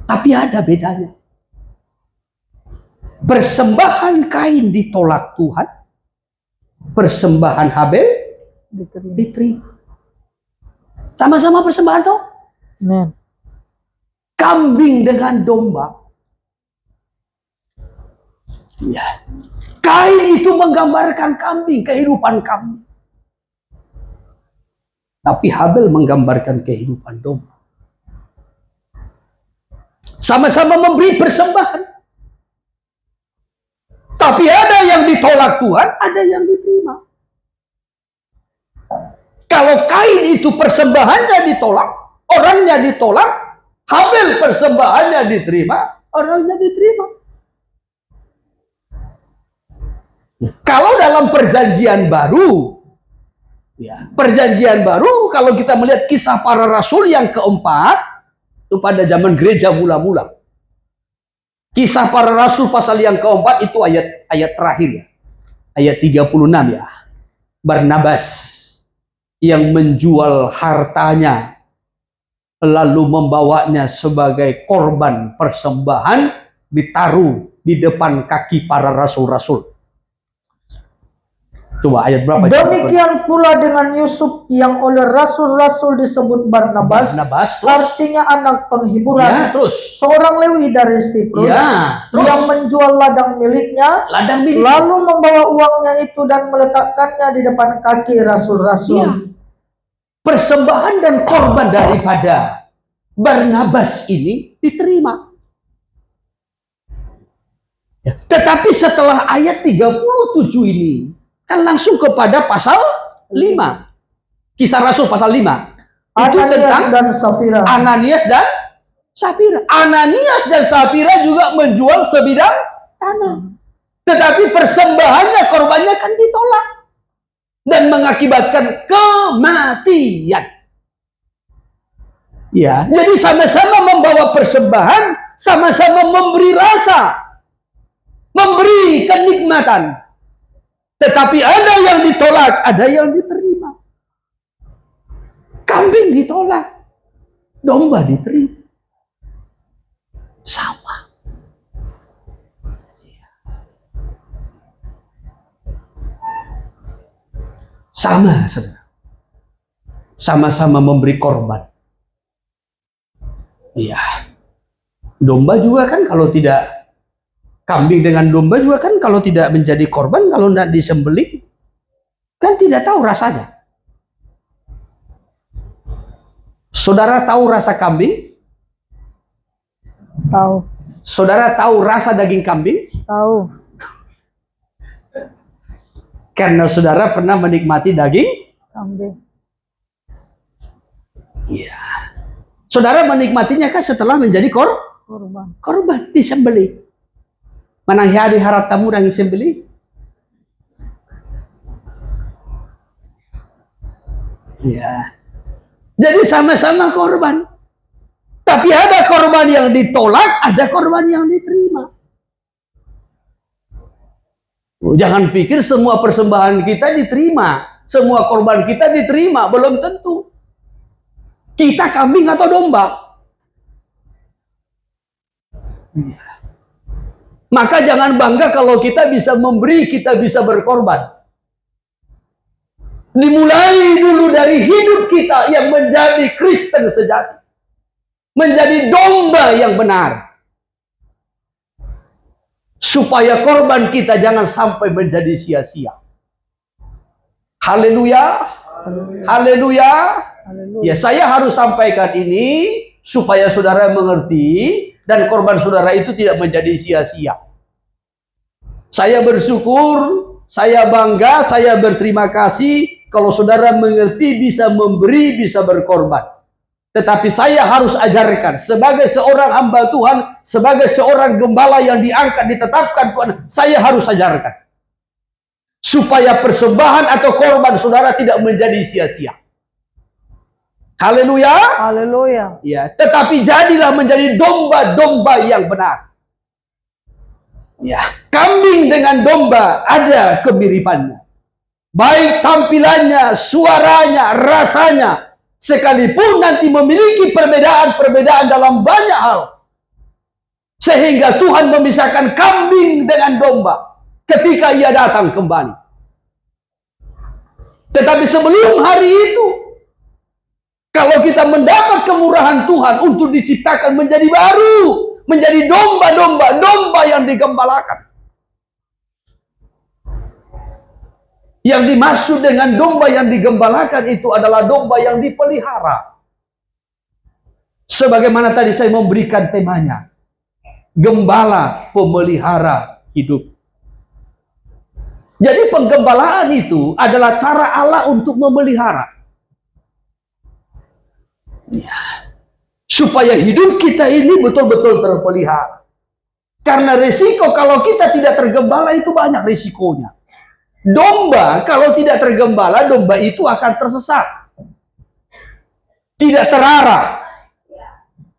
Tapi ada bedanya. Persembahan Kain ditolak Tuhan. Persembahan Habel diterima. Sama-sama persembahan toh? Amen. Kambing dengan domba. Ya. Kain itu menggambarkan kambing, kehidupan kambing. Tapi Habel menggambarkan kehidupan domba. Sama-sama memberi persembahan. Tapi ada yang ditolak Tuhan, ada yang diterima. Kalau Kain itu persembahannya ditolak, orangnya ditolak, Habel persembahannya diterima, orangnya diterima. Kalau dalam perjanjian baru, ya, perjanjian baru, kalau kita melihat kisah para rasul yang keempat, itu pada zaman gereja mula-mula. Kisah para rasul pasal yang keempat itu ayat terakhir ya. Ayat 36 ya. Barnabas yang menjual hartanya lalu membawanya sebagai korban persembahan ditaruh di depan kaki para rasul-rasul. Coba ayat berapa? Demikian pula dengan Yusuf yang oleh rasul-rasul disebut Barnabas, terus, artinya anak penghiburan. ya, terus Seorang Lewi dari Siprus, ya, terus, yang menjual ladang miliknya, lalu membawa uangnya itu dan meletakkannya di depan kaki rasul-rasul. Ya. Persembahan dan korban daripada Barnabas ini diterima. Ya. Tetapi setelah ayat 37 ini kan langsung kepada pasal 5. Kisah Rasul pasal 5. Itu tentang dan Safira. Ananias dan Safira. Ananias dan Safira juga menjual sebidang tanah. Tetapi persembahannya, korbannya kan ditolak. Dan mengakibatkan kematian. Ya, jadi sama-sama membawa persembahan, sama-sama memberi rasa, memberi kenikmatan. Tetapi ada yang ditolak, ada yang diterima. Kambing ditolak, domba diterima. Sama. Sama, saudara. Sama-sama memberi korban. Iya. Domba juga kan kalau tidak, kambing dengan domba juga kan kalau tidak menjadi korban, kalau tidak disembelih, kan tidak tahu rasanya. Saudara tahu rasa kambing? Tahu. Saudara tahu rasa daging kambing? Tahu. Karena saudara pernah menikmati daging Kambing. Iya. Saudara menikmatinya kan setelah menjadi Korban. korban, disembelih. Manang hari harat tamu dan disembelih. Iya. Jadi sama-sama korban. Tapi ada korban yang ditolak, ada korban yang diterima. Jangan pikir semua persembahan kita diterima, semua korban kita diterima, belum tentu. Kita kambing atau domba. Ya. Maka jangan bangga kalau kita bisa memberi, kita bisa berkorban. Dimulai dulu dari hidup kita yang menjadi Kristen sejati. Menjadi domba yang benar. Supaya korban kita jangan sampai menjadi sia-sia. Haleluya. Haleluya. Ya, saya harus sampaikan ini supaya saudara mengerti dan korban saudara itu tidak menjadi sia-sia. Saya bersyukur, saya bangga, saya berterima kasih kalau saudara mengerti, bisa memberi, bisa berkorban. Tetapi saya harus ajarkan sebagai seorang hamba Tuhan, sebagai seorang gembala yang diangkat, ditetapkan Tuhan, saya harus ajarkan supaya persembahan atau korban saudara tidak menjadi sia-sia. Haleluya. Haleluya. Ya, tetapi jadilah menjadi domba-domba yang benar. Ya, kambing dengan domba ada kemiripannya. Baik tampilannya, suaranya, rasanya. Sekalipun nanti memiliki perbedaan-perbedaan dalam banyak hal. Sehingga Tuhan memisahkan kambing dengan domba ketika ia datang kembali. Tetapi sebelum hari itu, kalau kita mendapat kemurahan Tuhan untuk diciptakan menjadi baru, menjadi domba-domba, domba yang digembalakan. Yang dimaksud dengan domba yang digembalakan itu adalah domba yang dipelihara. Sebagaimana tadi saya memberikan temanya. Gembala pemelihara hidup. Jadi penggembalaan itu adalah cara Allah untuk memelihara. Ya. Supaya hidup kita ini betul-betul terpelihara. Karena resiko kalau kita tidak tergembala itu banyak resikonya. Domba kalau tidak tergembala, domba itu akan tersesat. Tidak terarah.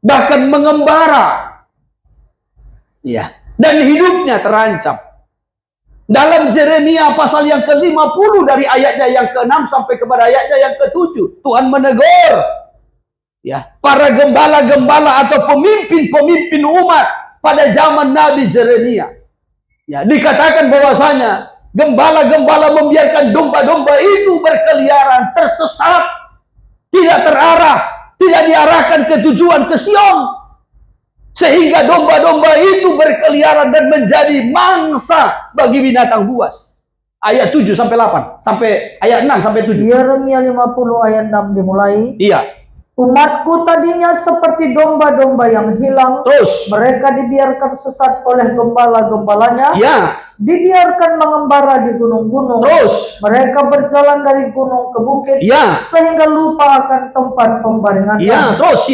Bahkan mengembara. Ya, dan hidupnya terancam. Dalam Yeremia pasal yang ke-50 dari ayatnya yang ke-6 sampai kepada ayatnya yang ke-7, Tuhan menegur ya, para gembala-gembala atau pemimpin-pemimpin umat pada zaman Nabi Yeremia. Ya, dikatakan bahwasanya gembala-gembala membiarkan domba-domba itu berkeliaran, tersesat, tidak terarah, tidak diarahkan ke tujuan, ke Sion. Sehingga domba-domba itu berkeliaran dan menjadi mangsa bagi binatang buas. Ayat 7 sampai 8, sampai ayat 6 sampai 7. Yeremia 50 ayat 6 dimulai. Iya. Umatku tadinya seperti domba-domba yang hilang. Terus. Mereka dibiarkan sesat oleh gembala-gembalanya. Ya. Dibiarkan mengembara di gunung-gunung. Terus. Mereka berjalan dari gunung ke bukit. Ya. Sehingga lupa akan tempat pembaringannya. Ya. Terus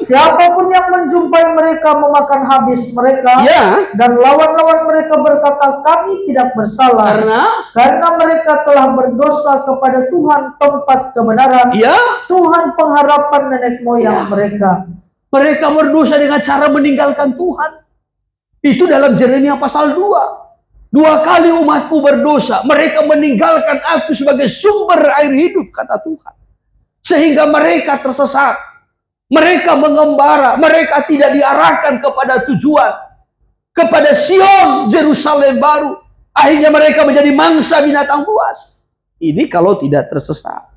siapapun yang menjumpai mereka memakan habis mereka. Ya. Dan lawan-lawan mereka berkata, kami tidak bersalah. Karena mereka telah berdosa kepada Tuhan tempat kebenaran. Ya. Tuhan pengharapan nenek moyang mereka. Mereka berdosa dengan cara meninggalkan Tuhan. Itu dalam Yeremia pasal 2. 2 kali umatku berdosa. Mereka meninggalkan aku sebagai sumber air hidup, kata Tuhan. Sehingga mereka tersesat. Mereka mengembara. Mereka tidak diarahkan kepada tujuan. Kepada Sion, Yerusalem baru. Akhirnya mereka menjadi mangsa binatang buas. Ini kalau tidak tersesat.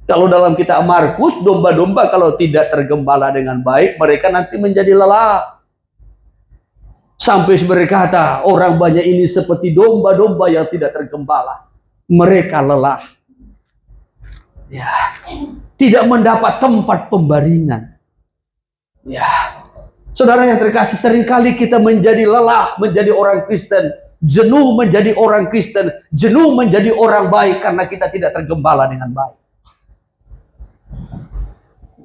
Kalau dalam kitab Markus, domba-domba kalau tidak tergembala dengan baik, mereka nanti menjadi lelah. Sampai berkata, orang banyak ini seperti domba-domba yang tidak tergembala. Mereka lelah. Ya, tidak mendapat tempat pembaringan. Ya, saudara yang terkasih, seringkali kita menjadi lelah menjadi orang Kristen. Jenuh menjadi orang Kristen, jenuh menjadi orang baik karena kita tidak tergembala dengan baik.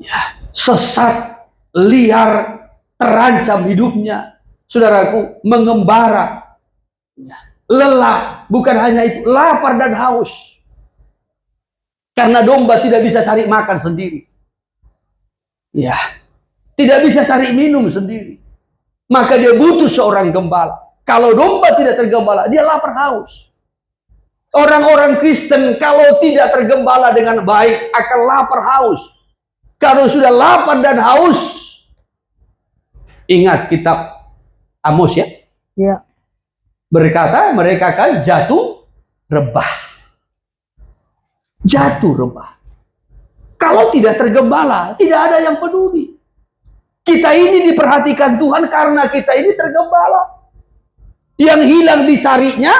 Ya, sesat, liar, terancam hidupnya. Saudaraku, mengembara, ya, lelah, bukan hanya itu, lapar dan haus. Karena domba tidak bisa cari makan sendiri. Ya, tidak bisa cari minum sendiri. Maka dia butuh seorang gembala. Kalau domba tidak tergembala, dia lapar haus. Orang-orang Kristen kalau tidak tergembala dengan baik akan lapar haus. Kalau sudah lapar dan haus, ingat kitab Amos ya? Ya. Berkata mereka akan jatuh rebah. Jatuh rebah. Kalau tidak tergembala, tidak ada yang peduli. Kita ini diperhatikan Tuhan karena kita ini tergembala. Yang hilang dicarinya,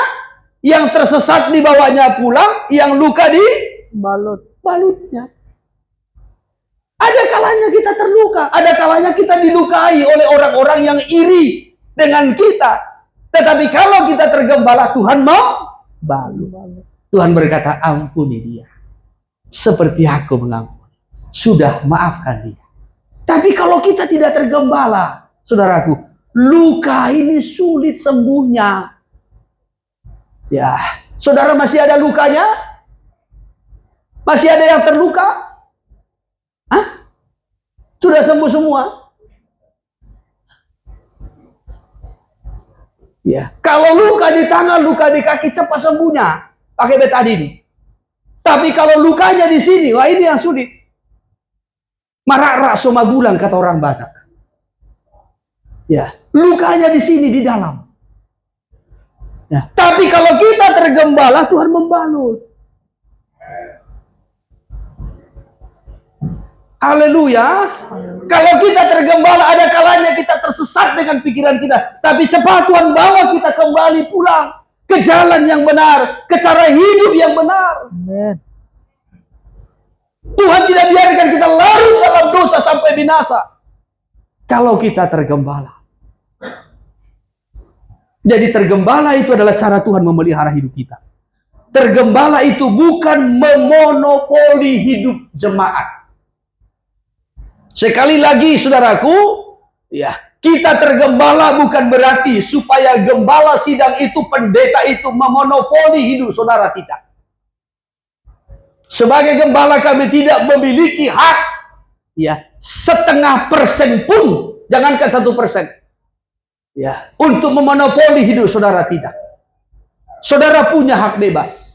yang tersesat dibawanya pulang, yang luka di balutnya. Ada kalanya kita terluka, ada kalanya kita dilukai oleh orang-orang yang iri dengan kita. Tetapi kalau kita tergembala, Tuhan mau balut. Tuhan berkata, ampuni dia. Seperti aku mengampuni. Sudah, maafkan dia. Tapi kalau kita tidak tergembala, saudaraku, luka ini sulit sembuhnya. Ya, saudara masih ada lukanya? Masih ada yang terluka? Hah? Sudah sembuh semua? Ya, kalau luka di tangan, luka di kaki cepat sembuhnya pakai betadine. Tapi kalau lukanya di sini, wah ini yang sulit. Marak-rak somagulang kata orang Batak. Ya, lukanya di sini di dalam. Ya, tapi kalau kita tergembala, Tuhan membalut. Haleluya. Kalau kita tergembala, ada kalanya kita tersesat dengan pikiran kita. Tapi cepat Tuhan bawa kita kembali pulang ke jalan yang benar, ke cara hidup yang benar. Amen. Tuhan tidak biarkan kita larut dalam dosa sampai binasa. Kalau kita tergembala. Jadi tergembala itu adalah cara Tuhan memelihara hidup kita. Tergembala itu bukan memonopoli hidup jemaat. Sekali lagi saudaraku, ya, kita tergembala bukan berarti supaya gembala sidang itu, pendeta itu memonopoli hidup saudara, tidak. Sebagai gembala kami tidak memiliki hak, ya, 0,5% pun, jangankan 1%. Ya, untuk memonopoli hidup saudara, tidak. Saudara punya hak bebas.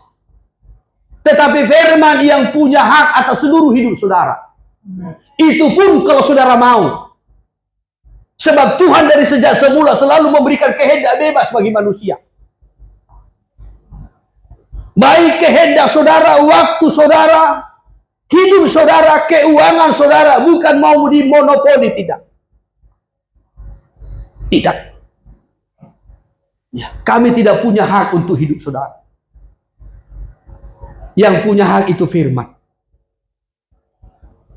Tetapi firman yang punya hak atas seluruh hidup saudara. Itu pun kalau saudara mau. Sebab Tuhan dari sejak semula selalu memberikan kehendak bebas bagi manusia. Baik kehendak saudara, waktu saudara, hidup saudara, keuangan saudara, bukan mau dimonopoli, tidak. Tidak. Ya, kami tidak punya hak untuk hidup saudara. Yang punya hak itu firman.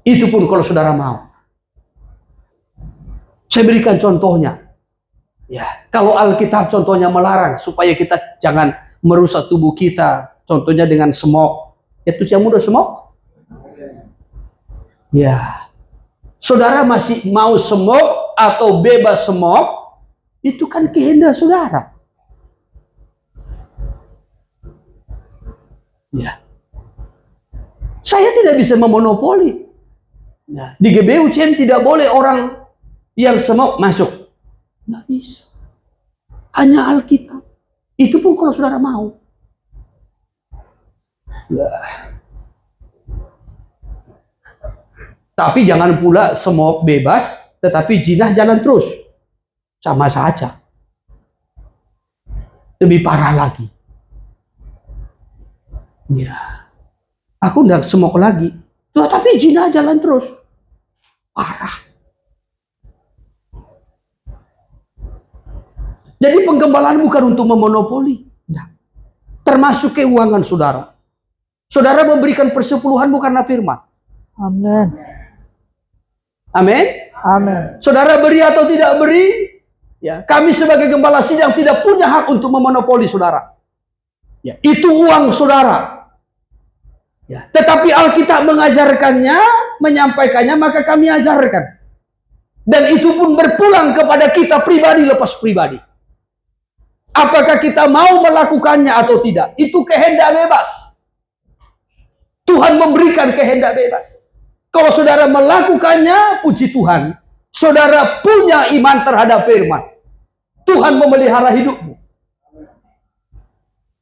Itu pun kalau saudara mau. Saya berikan contohnya. Ya, kalau Alkitab contohnya melarang supaya kita jangan merusak tubuh kita. Contohnya dengan semok. Itu yang mudah semok? Ya. Saudara masih mau semok atau bebas semok? Itu kan kehendak saudara. Ya. Saya tidak bisa memonopoli. Ya. Di GBUCM tidak boleh orang yang semok masuk. Nggak bisa. Hanya Alkitab. Itu pun kalau saudara mau. Ya. Tapi jangan pula semok bebas, tetapi jinah jalan terus. Sama saja. Lebih parah lagi. Ya. Aku nggak semok lagi. Tapi jinah jalan terus. Parah. Jadi penggembalaan bukan untuk memonopoli. Nah, termasuk keuangan saudara. Saudara memberikan persepuluhan bukan karena firman. Amin. Amin. Amin. Saudara beri atau tidak beri, ya, kami sebagai gembala sidang tidak punya hak untuk memonopoli saudara. Ya, itu uang saudara. Ya, tetapi Alkitab mengajarkannya, menyampaikannya, maka kami ajarkan. Dan itu pun berpulang kepada kita pribadi lepas pribadi. Apakah kita mau melakukannya atau tidak? Itu kehendak bebas. Tuhan memberikan kehendak bebas. Kalau saudara melakukannya, puji Tuhan. Saudara punya iman terhadap firman. Tuhan memelihara hidupmu.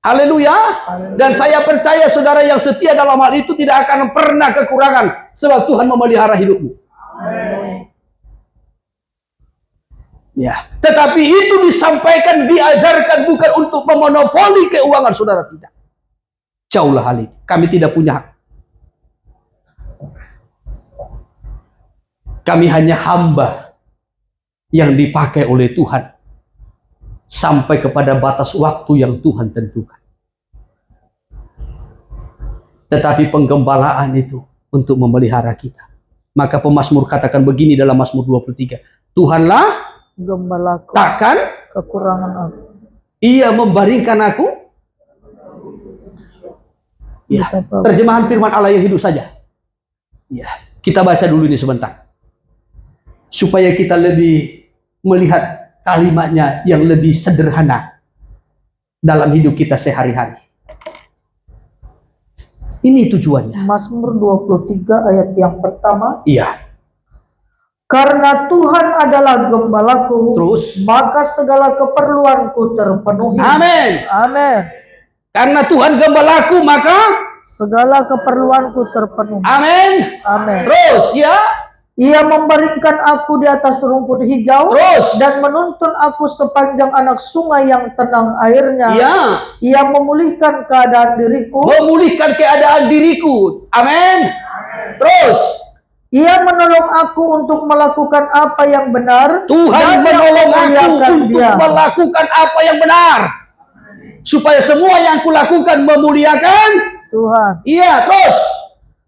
Haleluya. Dan saya percaya saudara yang setia dalam hal itu tidak akan pernah kekurangan. Sebab Tuhan memelihara hidupmu. Ya, tetapi itu disampaikan, diajarkan bukan untuk memonopoli keuangan saudara, tidak. Jauhlah hal ini. Kami tidak punya hak. Kami hanya hamba yang dipakai oleh Tuhan sampai kepada batas waktu yang Tuhan tentukan. Tetapi penggembalaan itu untuk memelihara kita. Maka pemazmur katakan begini dalam Mazmur 23. Tuhanlah Gembalaku, takkan kekurangan aku. Ia membaringkan aku. Ya, terjemahan firman Allah yang hidup saja. Ya, kita baca dulu ini sebentar. Supaya kita lebih melihat kalimatnya yang lebih sederhana dalam hidup kita sehari-hari. Ini tujuannya. Mazmur 23 ayat yang pertama. Iya. Karena Tuhan adalah gembalaku, Terus, maka segala keperluanku terpenuhi. amin. Amin. Karena Tuhan gembalaku, maka Segala keperluanku terpenuhi. amin. Amin. Terus, ya. Ia membaringkan aku di atas rumput hijau. Terus, Dan menuntun aku sepanjang anak sungai yang tenang airnya. ya. Ia memulihkan keadaan diriku. Memulihkan keadaan diriku. Amin. Terus, Ia menolong aku untuk melakukan apa yang benar. Tuhan dan menolong aku memuliakan untuk Dia. melakukan apa yang benar. Supaya semua yang kulakukan memuliakan Tuhan. Iya. Terus,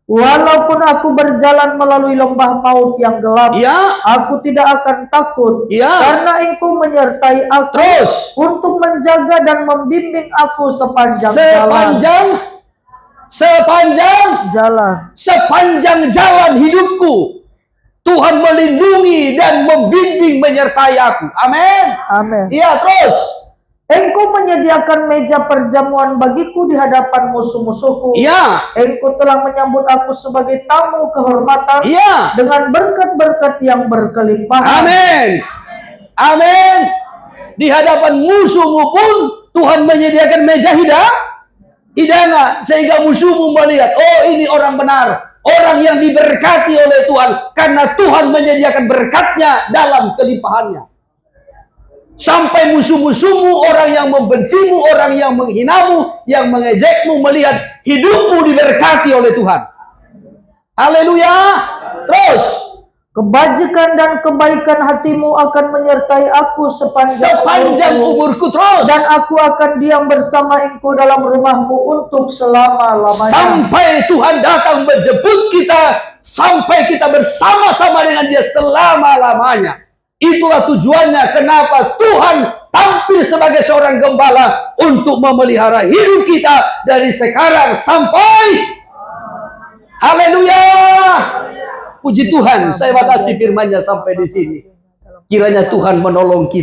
Walaupun aku berjalan melalui lembah maut yang gelap, iya. aku tidak akan takut, Iya. karena Engkau menyertai aku Terus, untuk menjaga dan membimbing aku sepanjang sepanjang jalan hidupku. Tuhan melindungi dan membimbing menyertai aku. Amin. Amin. Iya. Terus, Engkau menyediakan meja perjamuan bagiku di hadapan musuh-musuhku. iya. Engkau telah menyambut aku sebagai tamu kehormatan. Iya. Dengan berkat-berkat yang berkelimpahan. Amin. Amin. Di hadapan musuhmu pun Tuhan menyediakan meja hidangan sehingga musuhmu melihat, oh ini orang benar, orang yang diberkati oleh Tuhan karena Tuhan menyediakan berkatnya dalam kelimpahannya. Sampai musuh-musuhmu, orang yang membencimu, orang yang menghinamu, yang mengejekmu melihat hidupmu diberkati oleh Tuhan. Haleluya. Terus, Kebajikan dan kebaikan hatimu akan menyertai aku sepanjang umurku. Terus, dan aku akan diam bersama Engkau dalam rumahmu untuk selama-lamanya. sampai Tuhan datang menjemput kita, sampai kita bersama-sama dengan Dia selama-lamanya. Itulah tujuannya kenapa Tuhan tampil sebagai seorang gembala untuk memelihara hidup kita dari sekarang sampai haleluya. Puji Tuhan, saya batasi firman-Nya sampai di sini. Kiranya Tuhan menolong kita.